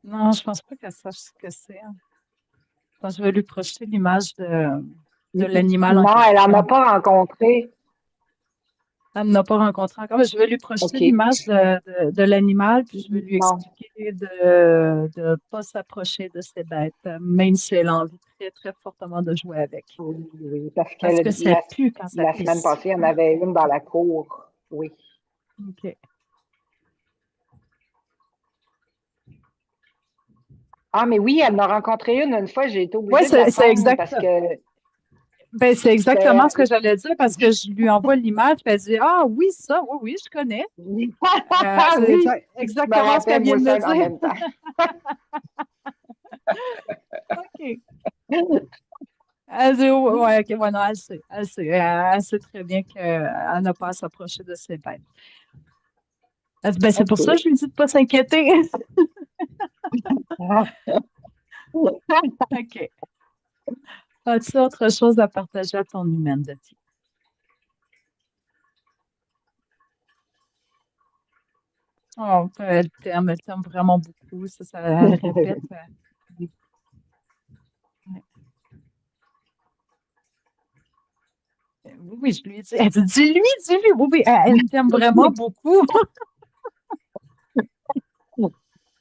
B: Non, je pense pas qu'elle sache ce que c'est, hein. Attends, je vais lui projeter l'image de l'animal en
D: Non, elle n'en a
B: question.
D: pas rencontré.
B: Elle ne l'a pas rencontré encore, mais je vais lui projeter
D: OK.
B: l'image de l'animal, puis je vais lui
D: Non.
B: expliquer de ne pas s'approcher de ces bêtes, même si elle a envie très, très fortement de jouer avec.
D: Oui, oui, parce que
B: Parce que ça pue quand ça
D: la semaine
B: pisse.
D: passée, il y en avait une dans la cour. Oui.
B: OK.
D: Ah, mais oui, elle en a rencontré une fois, j'ai été
B: Oui,
D: obligée de la
B: c'est
D: prendre parce
B: exact.
D: que
B: Ben, c'est exactement ce
D: C'est-
B: que j'allais dire parce que je lui envoie l'image, puis elle dit ah oui, ça, oui, oui, je connais. C'est
D: Oui, je me
B: exactement ce qu'elle
D: rappelle
B: vient
D: moi
B: de me
D: ça en
B: dire.
D: même temps.
B: OK. Elle dit ouais, OK, ouais, non, elle sait. Elle sait. Elle sait très bien qu'elle n'a pas à s'approcher de ses bêtes. Elle dit, ben, c'est pour ça que
D: OK.
B: je lui dis de pas s'inquiéter. OK. As-tu autre chose à partager à ton humaine de ti? Oh, elle t'aime vraiment beaucoup. Ça, elle répète. Oui, oui, je lui ai dit. Elle dit, dis-lui. Oui, oui, elle t'aime vraiment beaucoup.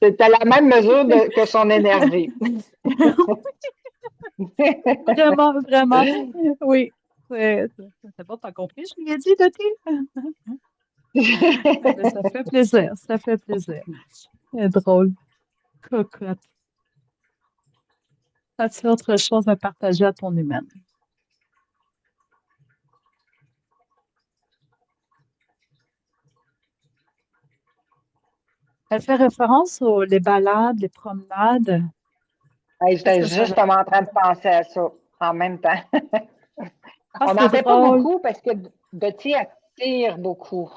D: C'est à la même mesure que son énergie.
B: Vraiment, vraiment. Oui. C'est bon, t'as compris, je lui ai dit, Dottie? Ben, ça fait plaisir. Ça fait plaisir. C'est drôle. Cocotte. As-tu autre chose à partager à ton humaine? Elle fait référence aux les balades, les promenades.
D: Hey,
B: Est-ce
D: j'étais
B: que ça...
D: justement en train de penser à ça en même temps.
B: Ah,
D: On
B: c'est
D: n'en fait pas
B: drôle.
D: beaucoup parce que Dottie attire beaucoup.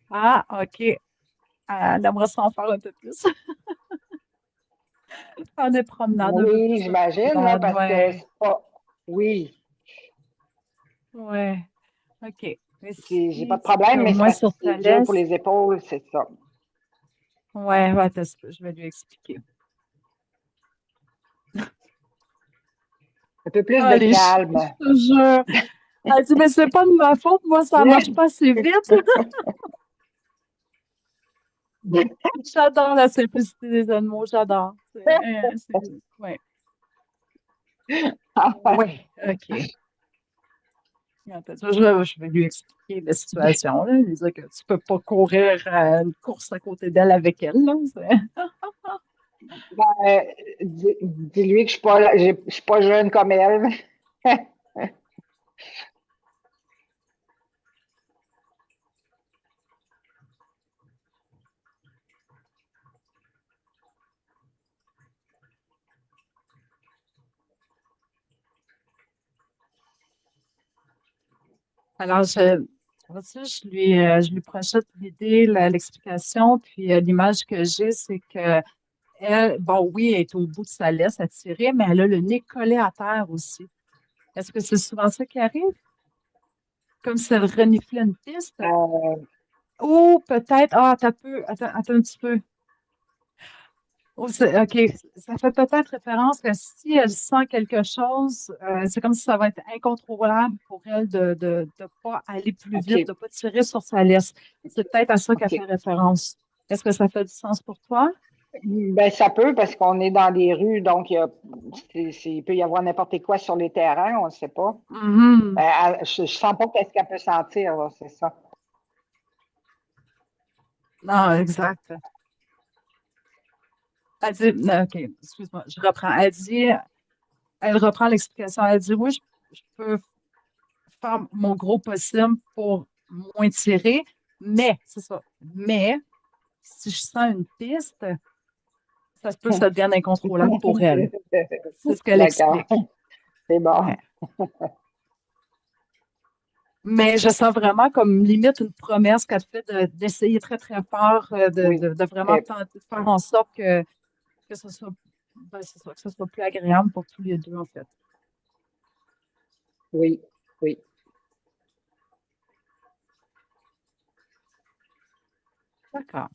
B: Ah, OK. Elle aimerait s'en faire un peu plus. Faire des promenades, un peu
D: Oui,
B: plus de
D: j'imagine, là,
B: promenades.
D: parce que
B: Ouais.
D: c'est pas. Oui,
B: Ouais. OK. Mais
D: j'ai pas
B: si
D: de
B: tu
D: problème,
B: comme
D: mais c'est
B: moi
D: parce que
B: sur
D: c'est dur pour
B: Thalès,
D: les épaules, c'est ça.
B: ouais, ouais, attends, un peu, je vais lui expliquer.
D: Un peu plus de
B: Allez,
D: calme.
B: je te jure. Elle dit, mais c'est pas de ma faute, moi, ça marche pas assez vite. J'adore la simplicité des animaux, j'adore. Ouais. Ouais, OK. Attends, je vais lui expliquer la situation, là, lui dire que tu peux pas courir une course à côté d'elle avec elle, là.
D: Ben, dis-lui que je suis pas jeune comme elle.
B: Alors, vois-tu, je lui projette l'idée, l'explication, puis l'image que j'ai, c'est que elle, bon, oui, elle est au bout de sa laisse à tirer, mais elle a le nez collé à terre aussi. Est-ce que c'est souvent ça qui arrive? Comme si elle reniflait une piste?
D: Euh,
B: Ou peut-être, attends un petit peu. OK, ça fait peut-être référence que si elle sent quelque chose, c'est comme si ça va être incontrôlable pour elle de pas aller plus vite,
D: OK,
B: de pas tirer sur sa laisse. C'est peut-être à ça qu'elle fait
D: OK.
B: référence. Est-ce que ça fait du sens pour toi?
D: Ben, ça peut parce qu'on est dans des rues, donc il peut y avoir n'importe quoi sur les terrains, on ne sait pas.
B: Mhm.
D: Je sens pas qu'est-ce qu'elle peut sentir, là, c'est ça.
B: Non, exact. Elle dit, non, OK, excuse-moi, je reprends. Elle reprend l'explication. Elle dit, oui, je peux faire mon gros possible pour moins tirer, mais, c'est ça, mais si je sens une piste, ça se peut que ça devienne incontrôlable pour elle. C'est ce qu'elle
D: D'accord,
B: explique.
D: c'est
B: Ouais.
D: bon.
B: Mais je sens vraiment comme limite une promesse qu'elle fait d'essayer très, très fort
D: Oui,
B: de vraiment
D: très,
B: tenter de faire en sorte que ce soit, ben, c'est ça, que ce soit plus agréable pour tous les deux, en fait.
D: oui, oui.
B: D'accord.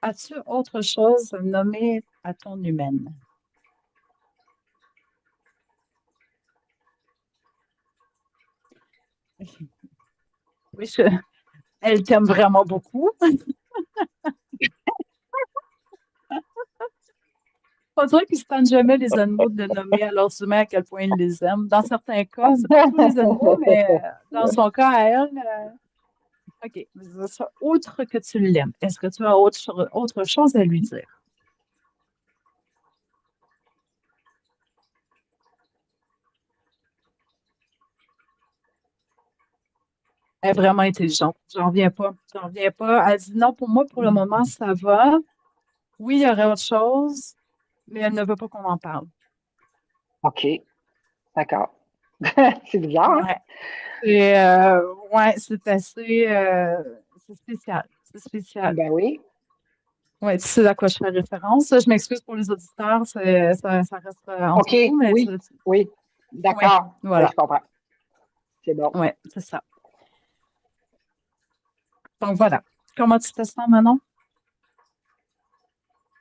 B: As-tu autre chose à nommer à ton humaine? Oui, elle t'aime vraiment beaucoup. On dirait qu'ils ne se tentent jamais les animaux de nommer à leurs humains à quel point ils les aiment. Dans certains cas, c'est pas tous les animaux, mais dans son cas, à elle, OK. Outre que tu l'aimes, est-ce que tu as autre chose à lui dire? Elle est vraiment intelligente. J'en reviens pas. J'en reviens pas. Elle dit non, pour moi, pour le moment, ça va. Oui, il y aurait autre chose, mais elle ne veut pas qu'on en parle.
D: OK, d'accord. C'est bizarre, hein?
B: Ouais. Ouais, c'est assez, c'est spécial. C'est spécial.
D: Ben oui,
B: Ouais, tu sais à quoi je fais référence. Je m'excuse pour les auditeurs, ça reste
D: OK,
B: entre nous, mais
D: oui, oui,
B: ouais,
D: d'accord. Oui,
B: voilà.
D: je comprends. C'est bon.
B: Ouais, c'est ça. Donc voilà. Comment tu te sens, Manon?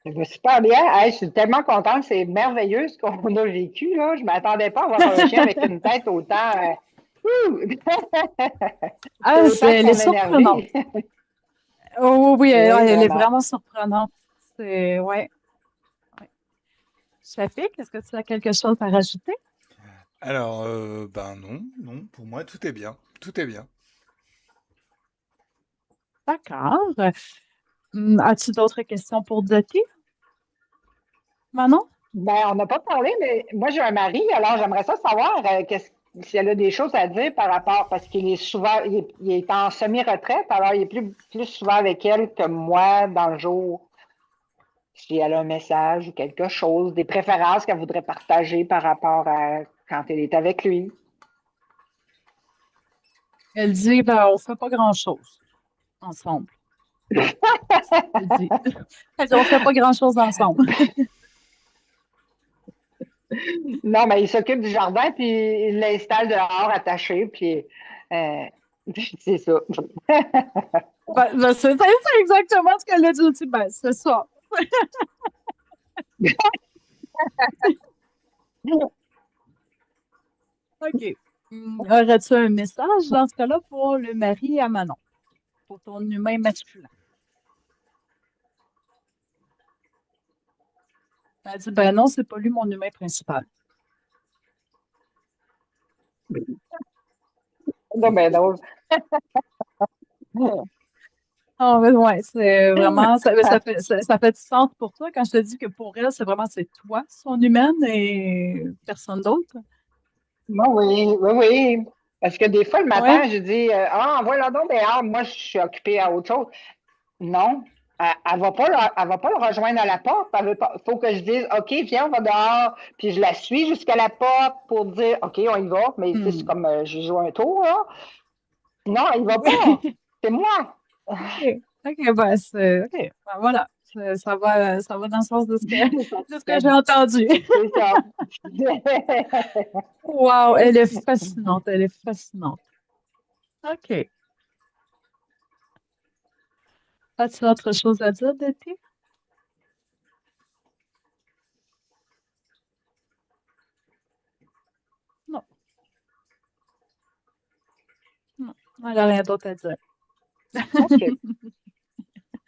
D: Je vais super bien. Hey, je suis tellement contente. C'est merveilleux ce qu'on a vécu, là. Je ne m'attendais pas à avoir un chien avec une tête autant, ouh,
B: Ah,
D: autant
B: elle est
D: son
B: surprenante.
D: énergie.
B: Oh oui,
D: Oui,
B: elle est
D: vraiment.
B: vraiment surprenante. Ouais, ouais. Shafik, est-ce que tu as quelque chose à rajouter?
A: Alors, ben non, non, pour moi tout est bien, tout est bien.
B: D'accord. As-tu d'autres questions pour Dottie, Manon?
D: Ben, on n'a pas parlé, mais moi, j'ai un mari, alors j'aimerais ça savoir si elle a des choses à dire par rapport, parce qu'il est souvent, il est en semi-retraite, alors il est plus souvent avec elle que moi dans le jour. Si elle a un message ou quelque chose, des préférences qu'elle voudrait partager par rapport à quand elle est avec lui.
B: Elle dit, ben, on fait pas grand-chose ensemble. C'est ce qu'elle dit. Elle dit, on fait pas grand-chose ensemble.
D: Non, mais il s'occupe du jardin, puis il l'installe dehors attaché, puis euh, c'est ça.
B: C'est exactement ce qu'elle a dit aussi. Ben, c'est ça. OK. Aurais-tu un message dans ce cas-là pour le mari à Manon, pour ton humain masculin? Elle dit, ben non, c'est pas lui mon humain principal.
D: Non, mais non.
B: Ah, ouais, c'est vraiment, ça fait du sens pour toi quand je te dis que pour elle, c'est toi, son humaine, et personne d'autre.
D: Oui, oui, oui. Parce que des fois, le
B: Ouais.
D: matin, je dis ah, envoie-le donc dehors. Moi, je suis occupée à autre chose. Non, elle va pas le rejoindre à la porte. Il faut que je dise OK, viens, on va dehors. Puis je la suis jusqu'à la porte pour dire OK, on y va. Mais tu sais, c'est
B: Hmm.
D: comme je joue un tour, là. Non, il va pas.
B: Oui.
D: C'est moi.
B: OK. OK, ben, OK. Ben, voilà. Ça va dans le sens de de ce que j'ai entendu.
D: C'est ça.
B: Wow, elle est fascinante. Elle est fascinante. OK. As-tu autre chose à dire, Betty? Non, non. Elle n'a rien d'autre à dire.
D: OK.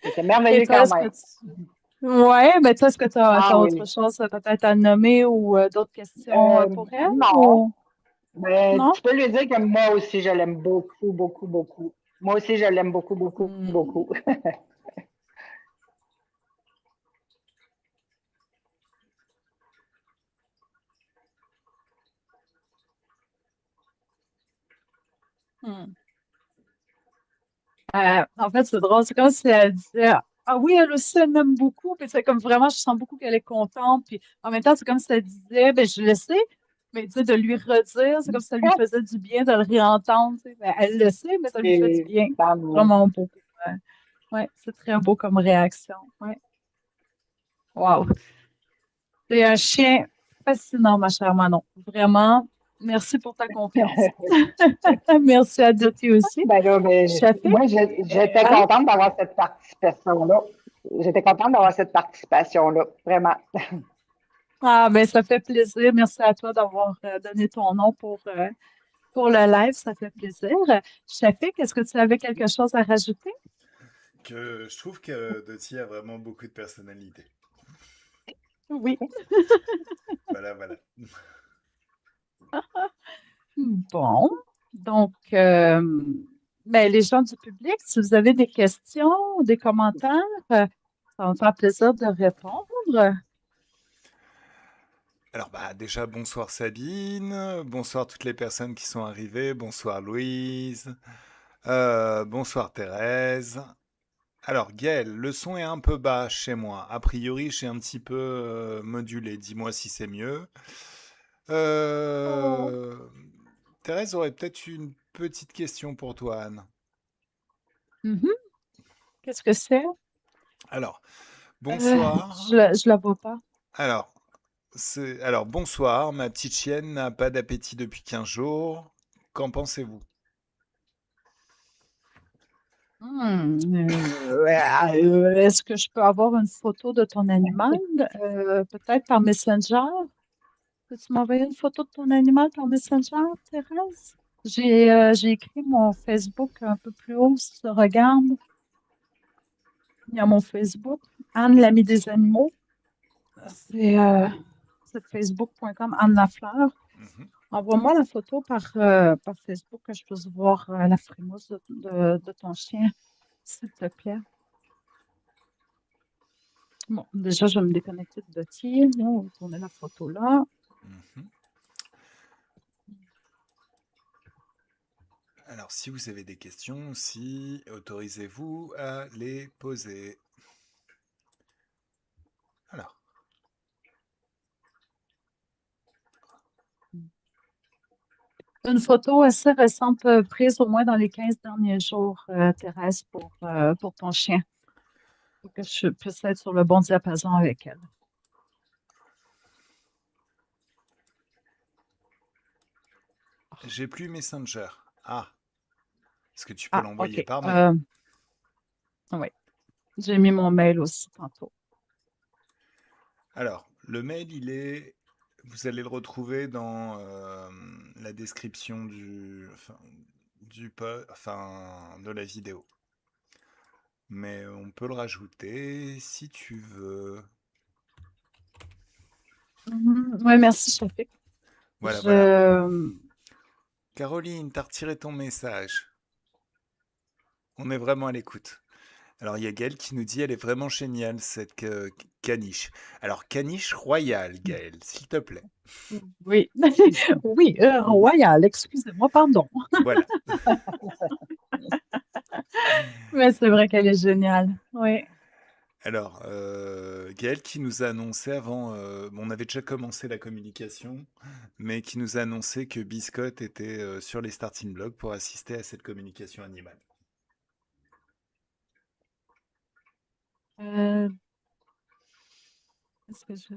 D: C'était
B: Et
D: merveilleux
B: toi,
D: quand
B: est-ce que
D: même.
B: tu... Ouais, ben toi, est-ce que tu as,
D: Ah
B: autre
D: oui.
B: chose peut-être à nommer ou d'autres questions pour elle
D: Non.
B: ou
D: Mais
B: non?
D: tu peux lui dire que moi aussi, je l'aime beaucoup, beaucoup, beaucoup. Moi aussi, je l'aime beaucoup, beaucoup,
B: Hmm.
D: beaucoup.
B: Hmm. En fait, c'est drôle. C'est comme si elle disait, ah oui, elle aussi, elle m'aime beaucoup. Puis c'est comme vraiment, je sens beaucoup qu'elle est contente. Puis en même temps, c'est comme si elle disait, ben je le sais, mais tu sais, de lui redire, c'est comme si ça lui faisait du bien de le réentendre. Tu sais. Ben, elle le sait, mais ça lui fait du
D: Et
B: bien.
D: tant
B: C'est
D: mieux.
B: vraiment beau. Ouais, ouais, c'est très beau comme réaction. Ouais. Wow. C'est un chien fascinant, ma chère Manon. Vraiment, merci pour ta confiance. Merci à Dottie aussi.
D: Ben là,
B: Shafik,
D: moi, j'étais
B: hein?
D: contente d'avoir cette participation-là. J'étais contente d'avoir cette participation-là, vraiment.
B: Ah, ben, ça fait plaisir. Merci à toi d'avoir donné ton nom pour le live. Ça fait plaisir. Shafik, est-ce que tu avais quelque chose à rajouter?
A: Que je trouve que Dottie a vraiment beaucoup de personnalité.
B: Oui.
A: Voilà, voilà.
B: Bon. Donc, ben, les gens du public, si vous avez des questions, des commentaires, ça va me faire plaisir de répondre.
A: Alors bah déjà bonsoir Sabine, bonsoir toutes les personnes qui sont arrivées, bonsoir Louise, Bonsoir Thérèse. Alors Gaël, le son est un peu bas chez moi. A priori, j'ai un petit peu modulé. Dis-moi si c'est mieux.
B: Oh.
A: Euh, Thérèse aurait peut-être une petite question pour toi, Anne.
B: Mhm. Qu'est-ce que c'est?
A: Alors,
B: Euh,
A: bonsoir.
B: je la vois pas.
A: Alors, alors, bonsoir. Ma petite chienne n'a pas d'appétit depuis 15 jours. Qu'en pensez-vous?
B: Est-ce que je peux avoir une photo de ton animal? Peut-être par Messenger? Peux-tu m'envoyer une photo de ton animal par Messenger, Thérèse? J'ai écrit mon Facebook un peu plus haut, si tu regardes. Il y a mon Facebook, Anne, l'amie des animaux. C'est c'est facebook.com, Anne Lafleur.
A: Mhm.
B: Envoie-moi la photo par Facebook que je puisse voir la frimousse de ton chien, s'il te plaît. Bon, déjà, je vais me déconnecter de Doty. Là, on va tourner la photo là.
A: Mhm. Alors, si vous avez des questions aussi, autorisez-vous à les poser. Alors,
B: Une photo assez récente prise au moins dans les 15 derniers jours, Thérèse, pour ton chien, pour que je puisse être sur le bon diapason avec elle.
A: j'ai plus Messenger. Ah, est-ce que tu peux
B: Ah,
A: l'envoyer
B: OK.
A: par mail?
B: Oui, j'ai mis mon mail aussi tantôt.
A: Alors, le mail, vous allez le retrouver dans la description de la vidéo. Mais on peut le rajouter si tu veux.
B: Oui, merci, Chafik.
A: Voilà, voilà.
B: Je...
A: Caroline, t'as retiré ton message. On est vraiment à l'écoute. Alors, il y a Gaël qui nous dit elle est vraiment géniale, cette caniche. Alors, caniche royale, Gaël, s'il te plaît.
B: Oui, oui, royal, excusez-moi, pardon.
A: Voilà.
B: Mais c'est vrai qu'elle est géniale. Oui.
A: Alors, Gaël qui nous a annoncé avant, bon, on avait déjà commencé la communication, mais qui nous a annoncé que Biscotte était sur les starting blocks pour assister à cette communication animale.
B: Euh, est-ce que je...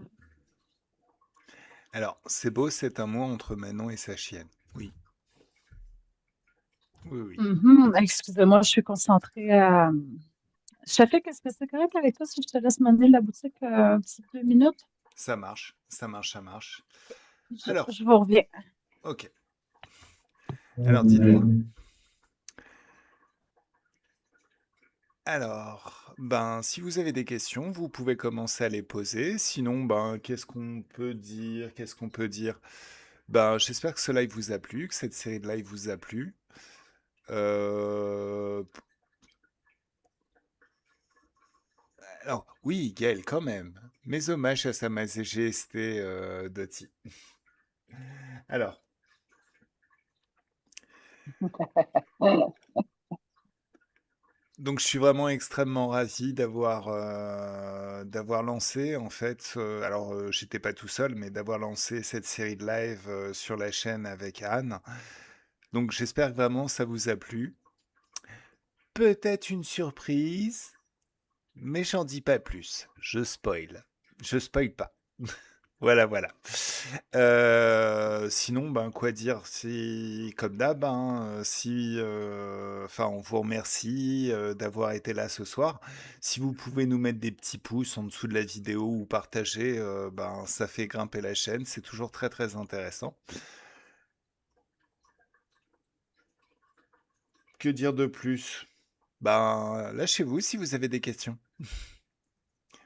A: Alors, c'est beau, c'est un mois entre Manon et sa chienne. Oui, oui, oui.
B: Excusez-moi, je suis concentrée à... Chafik, est-ce que c'est correct avec toi si je te laisse mener la boutique un petit 2 minutes?
A: Ça marche, ça marche, ça marche.
B: Je,
A: Alors,
B: je vous reviens.
A: ok. Alors, dites-moi. Alors, ben, si vous avez des questions, vous pouvez commencer à les poser. Sinon, ben, qu'est-ce qu'on peut dire? Qu'est-ce qu'on peut dire? Ben, j'espère que ce live vous a plu, que cette série de live vous a plu. Euh, Alors, oui, Gaël, quand même. Mes hommages à Sa Majesté Doty. Alors, donc je suis vraiment extrêmement ravi d'avoir lancé, en fait, alors j'étais pas tout seul, mais d'avoir lancé cette série de live sur la chaîne avec Anne. Donc j'espère que vraiment ça vous a plu. Peut-être une surprise, mais j'en dis pas plus. Je spoil. Je spoil pas. Voilà, voilà. Sinon, ben, quoi dire? C'est comme d'hab, hein, enfin, on vous remercie d'avoir été là ce soir. Si vous pouvez nous mettre des petits pouces en dessous de la vidéo ou partager, ben, ça fait grimper la chaîne. C'est toujours très, très intéressant. Que dire de plus? Ben, lâchez-vous si vous avez des questions.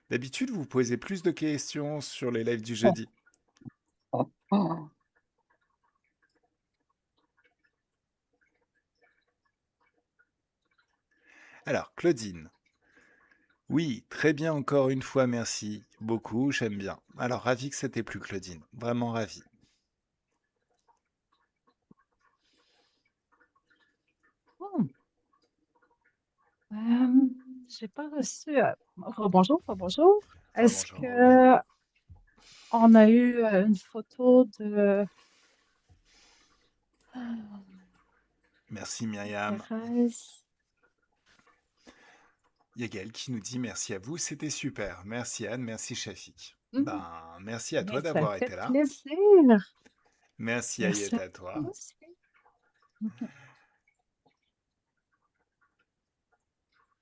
A: D'habitude, vous posez plus de questions sur les lives du jeudi. Alors, Claudine. Oui, très bien encore une fois, merci beaucoup, j'aime bien. Alors, ravi que c'était plus Claudine, vraiment ravi.
B: Hmm. J'ai pas reçu. Rebonjour, rebonjour. Est-ce
A: Rebonjour, oui.
B: que on a eu une photo de
A: Merci Myriam.
B: Thérèse?
A: Il y a Gaël qui nous dit merci à vous, c'était super. Merci Anne, merci Shafik.
B: Hmm,
A: Merci à
B: mais
A: toi
B: ça
A: d'avoir
B: fait
A: été là.
B: plaisir.
A: Merci
B: Merci
A: Ayette
B: à
A: à toi.
B: vous aussi. Mhm.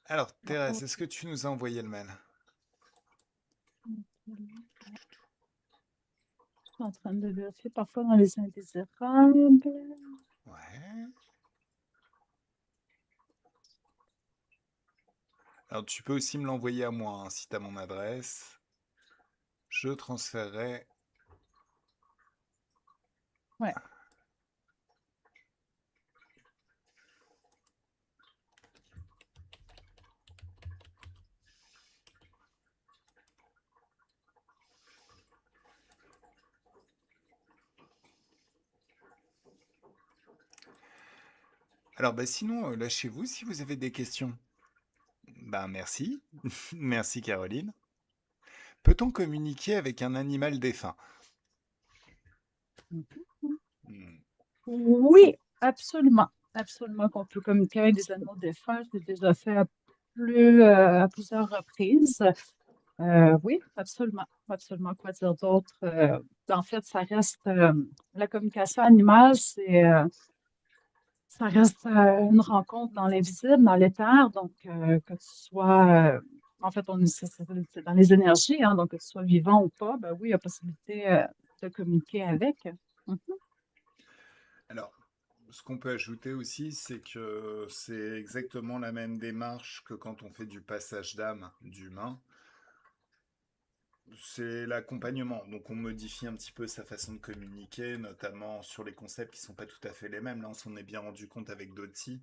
A: Alors
B: Bon,
A: Thérèse, est-ce
B: ok.
A: que tu nous as envoyé le mail?
B: Je suis en train de vérifier parfois dans les indésirables.
A: Ouais. Alors tu peux aussi me l'envoyer à moi hein, si tu as mon adresse. Je transférerai.
B: Ouais.
A: Alors sinon, lâchez-vous si vous avez des questions. Merci. Merci Caroline. Peut-on communiquer avec un animal défunt?
B: Mhm.
A: Hmm.
B: Oui, absolument. Absolument qu'on peut communiquer avec des animaux défunts. Je l'ai déjà fait à plusieurs reprises. Oui, absolument. Absolument. Quoi dire d'autre? En fait, ça reste la communication animale, ça reste une rencontre dans l'invisible, dans l'éther. Donc, que tu sois en fait, c'est dans les énergies, hein, donc que tu sois vivant ou pas, ben oui, il y a possibilité de communiquer avec. Mhm.
A: Alors, ce qu'on peut ajouter aussi, c'est que c'est exactement la même démarche que quand on fait du passage d'âme d'humain. C'est l'accompagnement. Donc, on modifie un petit peu sa façon de communiquer, notamment sur les concepts qui sont pas tout à fait les mêmes. Là, on s'en est bien rendu compte avec Doty,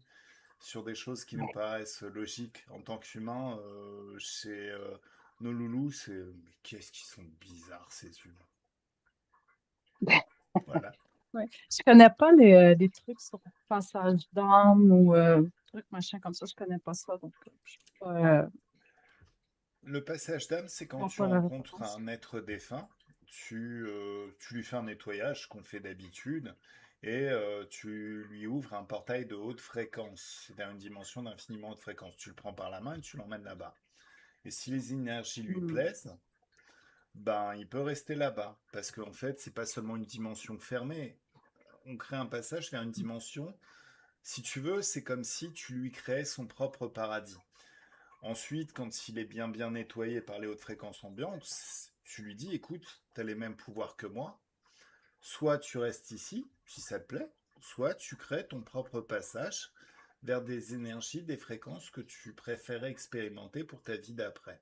A: sur des choses qui nous paraissent logiques en tant qu'humains. Chez nos loulous, c'est mais qu'est-ce qu'ils sont bizarres ces humains. Voilà.
B: Ouais. Je connais pas les trucs sur passage d'âme ou trucs machin comme ça. Je connais pas ça, donc je suis
A: Le passage d'âme, c'est quand tu
B: pas la
A: rencontres
B: référence.
A: un être défunt, tu lui fais un nettoyage qu'on fait d'habitude, et tu lui ouvres un portail de haute fréquence, vers une dimension d'infiniment haute fréquence. Tu le prends par la main et tu l'emmènes là-bas. Et si les énergies lui
B: Hmm.
A: plaisent, il peut rester là-bas. Parce qu'en fait, c'est pas seulement une dimension fermée. On crée un passage vers une dimension. Si tu veux, c'est comme si tu lui créais son propre paradis. Ensuite, quand il est bien nettoyé par les hautes fréquences ambiantes, tu lui dis, écoute, tu as les mêmes pouvoirs que moi, soit tu restes ici, si ça te plaît, soit tu crées ton propre passage vers des énergies, des fréquences que tu préférais expérimenter pour ta vie d'après.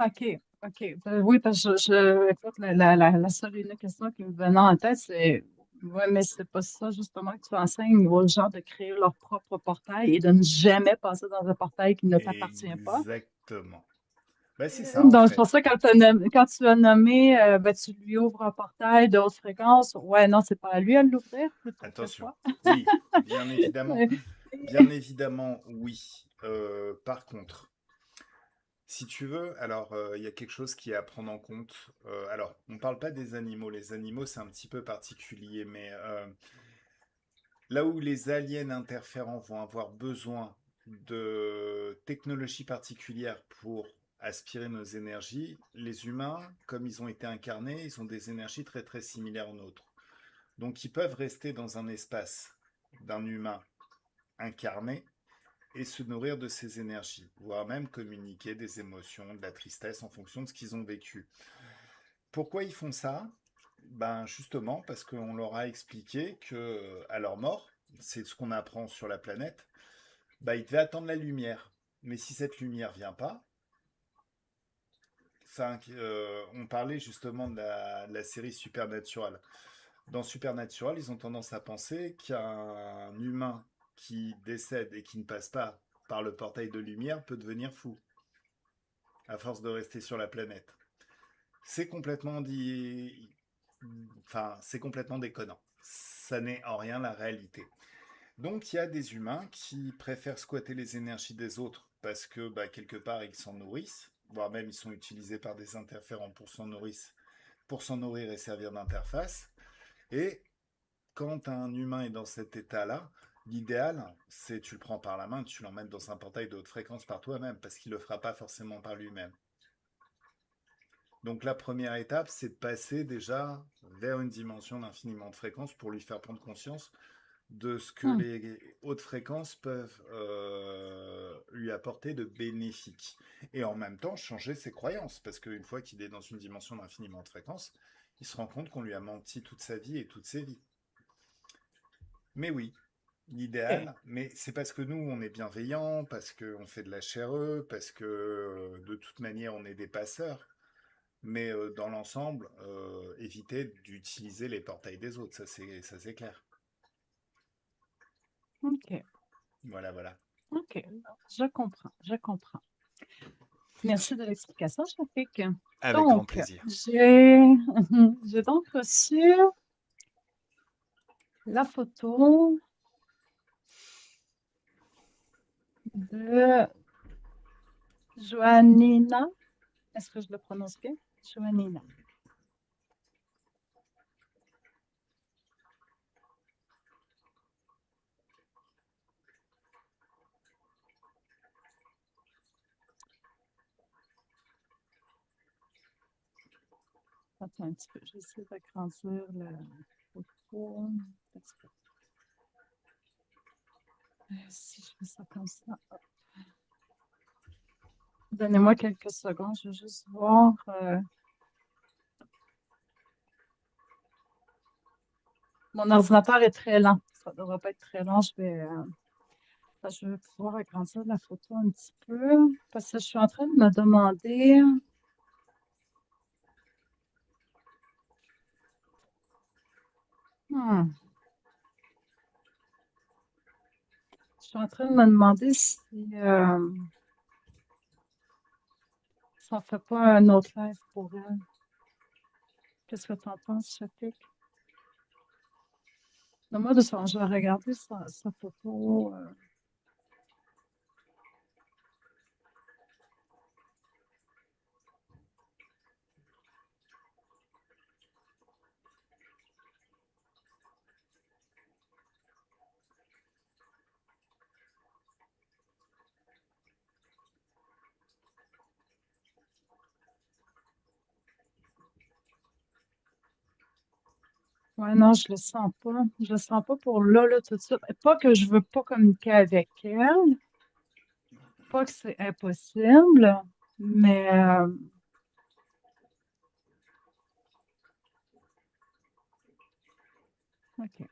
B: OK, OK. Oui, parce que écoute, la seule et unique question qui me venait en tête, c'est ouais, mais c'est pas ça justement que tu enseignes aux gens de créer leur propre portail et de ne jamais passer dans un portail qui ne t'appartient pas.
A: Exactement. C'est ça en
B: Donc, c'est
A: fait.
B: pour ça, quand tu as nommé, tu lui ouvres un portail de haute fréquence. Ouais, non, c'est pas à lui à l'ouvrir plutôt que
A: Attention.
B: toi.
A: Oui, bien évidemment. Bien évidemment, oui. Par contre, si tu veux, alors il y a quelque chose qui est à prendre en compte. Alors, on ne parle pas des animaux. Les animaux, c'est un petit peu particulier, mais là où les aliens interférents vont avoir besoin de technologies particulières pour aspirer nos énergies, les humains, comme ils ont été incarnés, ils ont des énergies très très similaires aux nôtres. Donc ils peuvent rester dans un espace d'un humain incarné et se nourrir de ces énergies, voire même communiquer des émotions, de la tristesse en fonction de ce qu'ils ont vécu. Pourquoi ils font ça? Justement parce qu'on leur a expliqué que à leur mort, c'est ce qu'on apprend sur la planète, ils devaient attendre la lumière. Mais si cette lumière vient pas, on parlait justement de la série Supernatural. Dans Supernatural, ils ont tendance à penser qu'un humain qui décède et qui ne passe pas par le portail de lumière peut devenir fou, à force de rester sur la planète. C'est complètement c'est complètement déconnant. Ça n'est en rien la réalité. Donc, il y a des humains qui préfèrent squatter les énergies des autres parce que, bah, quelque part, ils s'en nourrissent, voire même ils sont utilisés par des interférents pour s'en nourrir et servir d'interface. Et quand un humain est dans cet état-là, l'idéal, c'est tu le prends par la main, tu l'emmènes dans un portail de haute fréquence par toi-même, parce qu'il ne le fera pas forcément par lui-même. Donc la première étape, c'est de passer déjà vers une dimension d'infiniment de fréquence pour lui faire prendre conscience de ce que
B: Hmm.
A: les hautes fréquences peuvent lui apporter de bénéfique. Et en même temps, changer ses croyances, parce qu'une fois qu'il est dans une dimension d'infiniment de fréquence, il se rend compte qu'on lui a menti toute sa vie et toutes ses vies. Mais oui,
B: OK.
A: l'idéal, mais c'est parce que nous, on est bienveillants, parce qu'on fait de la chère, parce que de toute manière, on est des passeurs. Mais dans l'ensemble, éviter d'utiliser les portails des autres, ça c'est clair.
B: OK.
A: Voilà, voilà.
B: OK. Je comprends. Je comprends. Merci de l'explication, Shafik.
A: Avec grand
B: Donc,
A: plaisir.
B: j'ai donc reçu la photo de Joannina. Est-ce que je le prononce bien? Joannina. Attends un petit peu, j'essaie d'agrandir la photo. Si je fais ça comme ça. Hop. Donnez-moi quelques secondes, je vais juste voir. Mon ordinateur est très lent. Ça ne devrait pas être très lent. Je vais pouvoir agrandir la photo un petit peu parce que je suis en train de me demander. Hmm, je suis en train de me demander si ça ne fait pas un autre live pour elle. Qu'est-ce que tu en penses, Shafik? Non, moi, de ça, je vais regarder sa photo. Ouais, non, je le sens pas. Je le sens pas pour là, tout de suite. Pas que je veux pas communiquer avec elle, pas que c'est impossible, mais OK.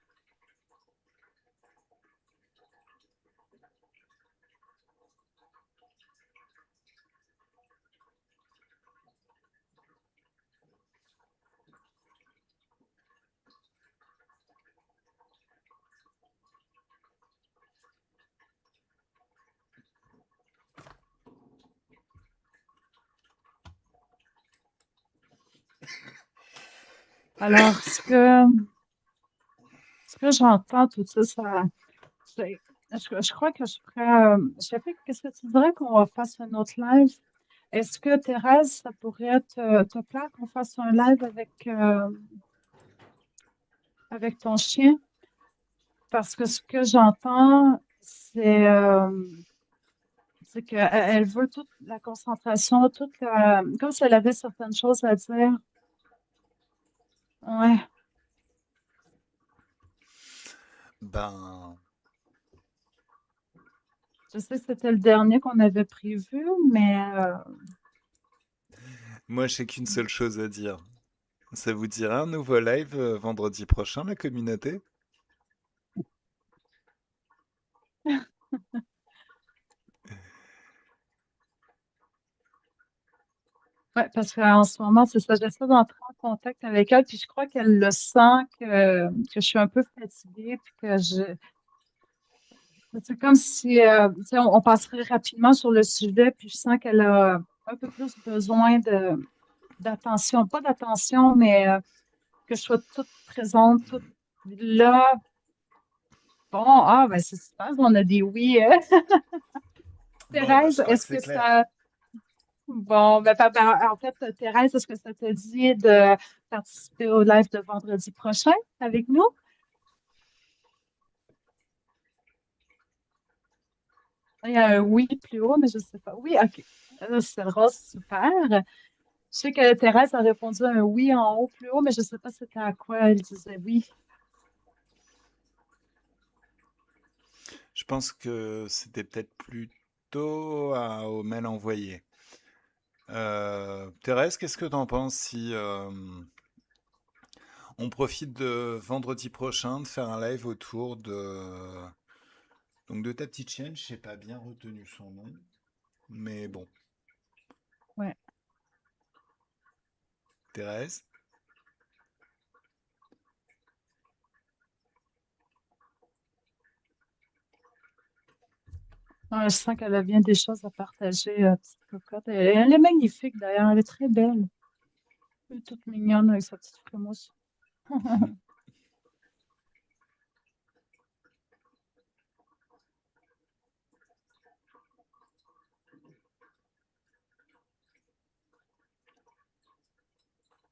B: Alors, ce que j'entends, tout ça, je crois que je ferais. Shafik, qu'est-ce que tu dirais qu'on fasse un autre live? Est-ce que Thérèse, ça pourrait te plaire qu'on fasse un live avec ton chien? Parce que ce que j'entends, c'est qu'elle elle veut toute la concentration, comme si elle avait certaines choses à dire. Ouais,
A: Ben,
B: je sais que c'était le dernier qu'on avait prévu, mais
A: moi, j'ai qu'une seule chose à dire. Ça vous dirait un nouveau live vendredi prochain, la communauté?
B: ouais, parce qu'en ce moment, c'est ça, j'essaie d'entrer en contact avec elle, puis je crois qu'elle le sent que je suis un peu fatiguée, puis c'est comme si tu sais, on passerait rapidement sur le sujet, puis je sens qu'elle a un peu plus besoin d'attention, pas d'attention, mais que je sois toute présente, toute là. Bon, ben c'est super, on a des oui.
A: Bon, bah, je
B: Thérèse,
A: crois que
B: est-ce
A: c'est
B: que
A: clair.
B: ça... Bon, en fait, Thérèse, est-ce que ça te dit de participer au live de vendredi prochain avec nous? Il y a un oui plus haut, mais je ne sais pas. Oui, OK. C'est rose, super. Je sais que Thérèse a répondu à un oui en haut plus haut, mais je ne sais pas c'était à quoi elle disait oui.
A: Je pense que c'était peut-être plutôt au mail envoyé. Thérèse, qu'est-ce que t'en penses si on profite de vendredi prochain de faire un live autour donc de ta petite chaîne, je sais pas bien retenu son nom, mais bon,
B: Ouais.
A: Thérèse.
B: Ouais, je sens qu'elle a bien des choses à partager, petite cocotte. Elle est magnifique d'ailleurs, elle est très belle. Elle est toute mignonne avec sa petite frimousse.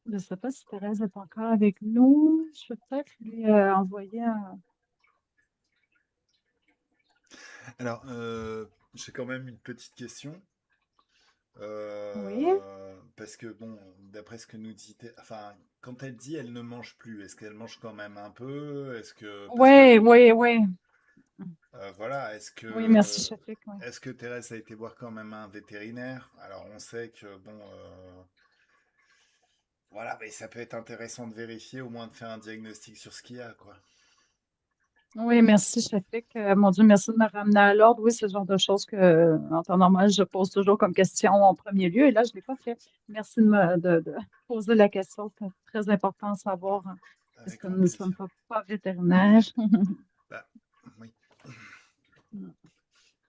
B: Je ne sais pas si Thérèse est encore avec nous. Je vais peut-être lui envoyer un.
A: Alors, j'ai quand même une petite question.
B: Oui,
A: Parce que bon, d'après ce que nous dit, enfin, quand elle dit elle ne mange plus, est-ce qu'elle mange quand même un peu? Est-ce que, parce que,
B: oui, oui, oui.
A: voilà,
B: Oui, merci, Chafik. Oui.
A: est-ce que Thérèse a été voir quand même un vétérinaire? Alors, on sait que bon, voilà, mais ça peut être intéressant de vérifier, au moins de faire un diagnostic sur ce qu'il y a, quoi.
B: Oui, merci, Chafik. Mon Dieu, merci de me ramener à l'ordre. Oui, c'est le genre de choses que, en temps normal, je pose toujours comme question en premier lieu. Et là, je ne l'ai pas fait. Merci de poser la question. C'est très important à savoir, hein, parce
A: Avec
B: que
A: grand
B: nous ne sommes
A: plaisir.
B: pas vétérinaires.
A: Bah, oui.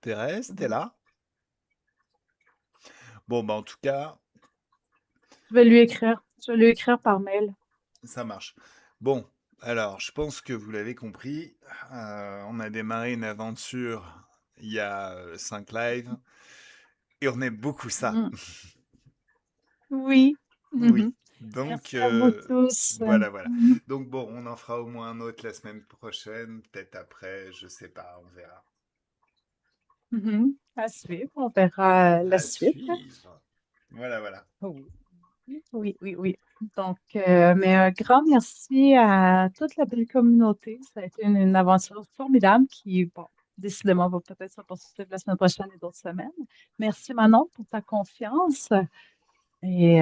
A: Thérèse, t'es là? Bon, bah, en tout cas,
B: Je vais lui écrire. Je vais lui écrire par mail.
A: ça marche. Bon, alors, je pense que vous l'avez compris. On a démarré une aventure il y a 5 lives et on aime beaucoup ça.
B: Mm. Oui.
A: Oui.
B: Mhm.
A: Donc,
B: Merci à vous tous.
A: voilà, voilà.
B: Mhm.
A: Donc, bon, on en fera au moins un autre la semaine prochaine, peut-être après, je sais pas, on verra.
B: Mhm. À suivre. On verra la
A: À
B: suite.
A: suivre. Voilà, voilà.
B: Oui. Oui, oui, oui. Donc, mais un grand merci à toute la belle communauté. Ça a été une aventure formidable qui, bon, décidément, va peut-être se poursuivre la semaine prochaine et d'autres semaines. Merci Manon pour ta confiance et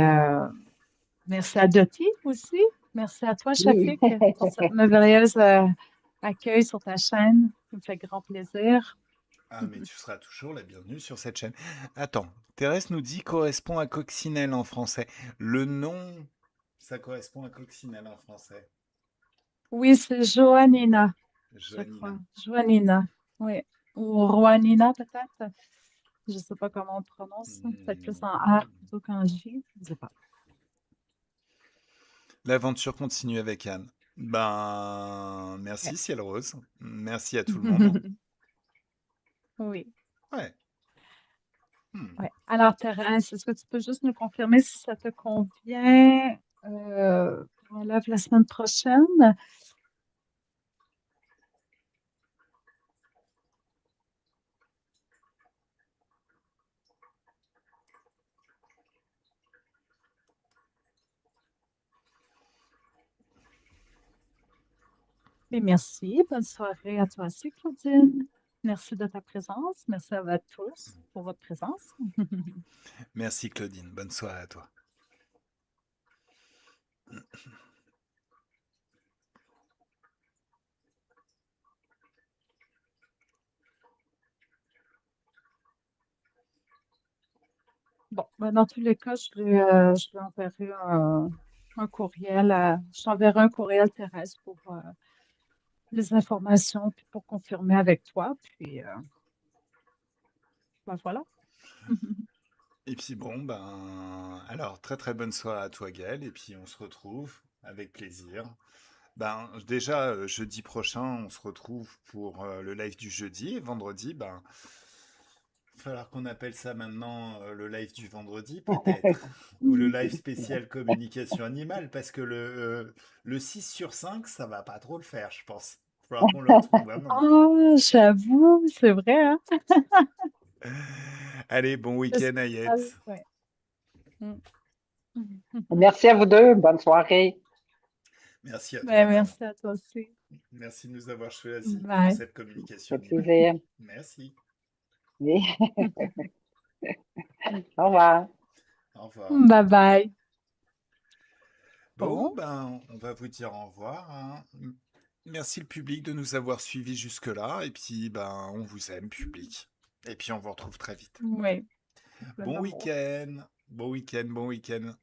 B: merci à Dottie aussi. Merci à toi,
D: Oui.
B: Shafik, pour cette merveilleuse accueil sur ta chaîne. Ça me fait grand plaisir.
A: Ah, mais tu seras toujours la bienvenue sur cette chaîne. Attends, Thérèse nous dit correspond à coccinelle en français. Le nom, ça correspond à coccinelle en français.
B: Oui, c'est Joannina, je
A: Joannina.
B: crois. Joannina, oui. Ou Juanina, peut-être. Je ne sais pas comment on prononce ça. Peut-être plus en R
A: Hmm.
B: plutôt qu'en J. Je ne sais pas.
A: L'aventure continue avec Anne. Ben,
B: Ouais.
A: merci Ciel Rose. Merci à tout le monde.
B: Oui.
A: Ouais. Hmm.
B: Ouais. Alors, Thérèse, est-ce que tu peux juste nous confirmer si ça te convient pour un live la semaine prochaine? Et merci. Bonne soirée à toi aussi, Claudine. Merci de ta présence. Merci à vous tous pour votre présence.
A: Merci Claudine. Bonne soirée à toi.
B: Bon, ben, dans tous les cas, je lui enverrai un courriel. Je t'enverrai un courriel, Thérèse, pour les informations, puis pour confirmer avec toi. Puis, ben voilà.
A: Et puis bon, ben, alors très très bonne soirée à toi Gaël. Et puis on se retrouve avec plaisir Ben, déjà, jeudi prochain, on se retrouve pour le live du jeudi. Et vendredi, ben, il va falloir qu'on appelle ça maintenant le live du vendredi, peut-être. Ou le live spécial communication animale, parce que le 6 sur 5, ça va pas trop le faire, je pense. Il va falloir qu'on le retrouve un moment.
B: Ah, j'avoue, c'est vrai, hein?
A: Allez, bon
B: Le
A: week-end,
B: spécial,
A: Ayette.
B: ouais. Mm.
D: Merci à vous deux. Bonne soirée.
A: Merci à toi,
B: Ben,
A: Amel.
B: merci à toi aussi.
A: Merci de nous avoir choisis pour
B: Bye.
A: cette communication
D: Ça fait
A: animale.
D: plaisir.
A: Merci.
D: Oui. Au revoir.
A: Au revoir.
B: Bye bye.
A: Bon,
B: Bon.
A: ben, on va vous dire au revoir, hein. Merci le public de nous avoir suivis jusque-là. Et puis, ben, on vous aime, public. Et puis, on vous retrouve très vite.
B: Oui. Plein
A: Bon
B: d'amour.
A: week-end. Bon week-end, bon week-end.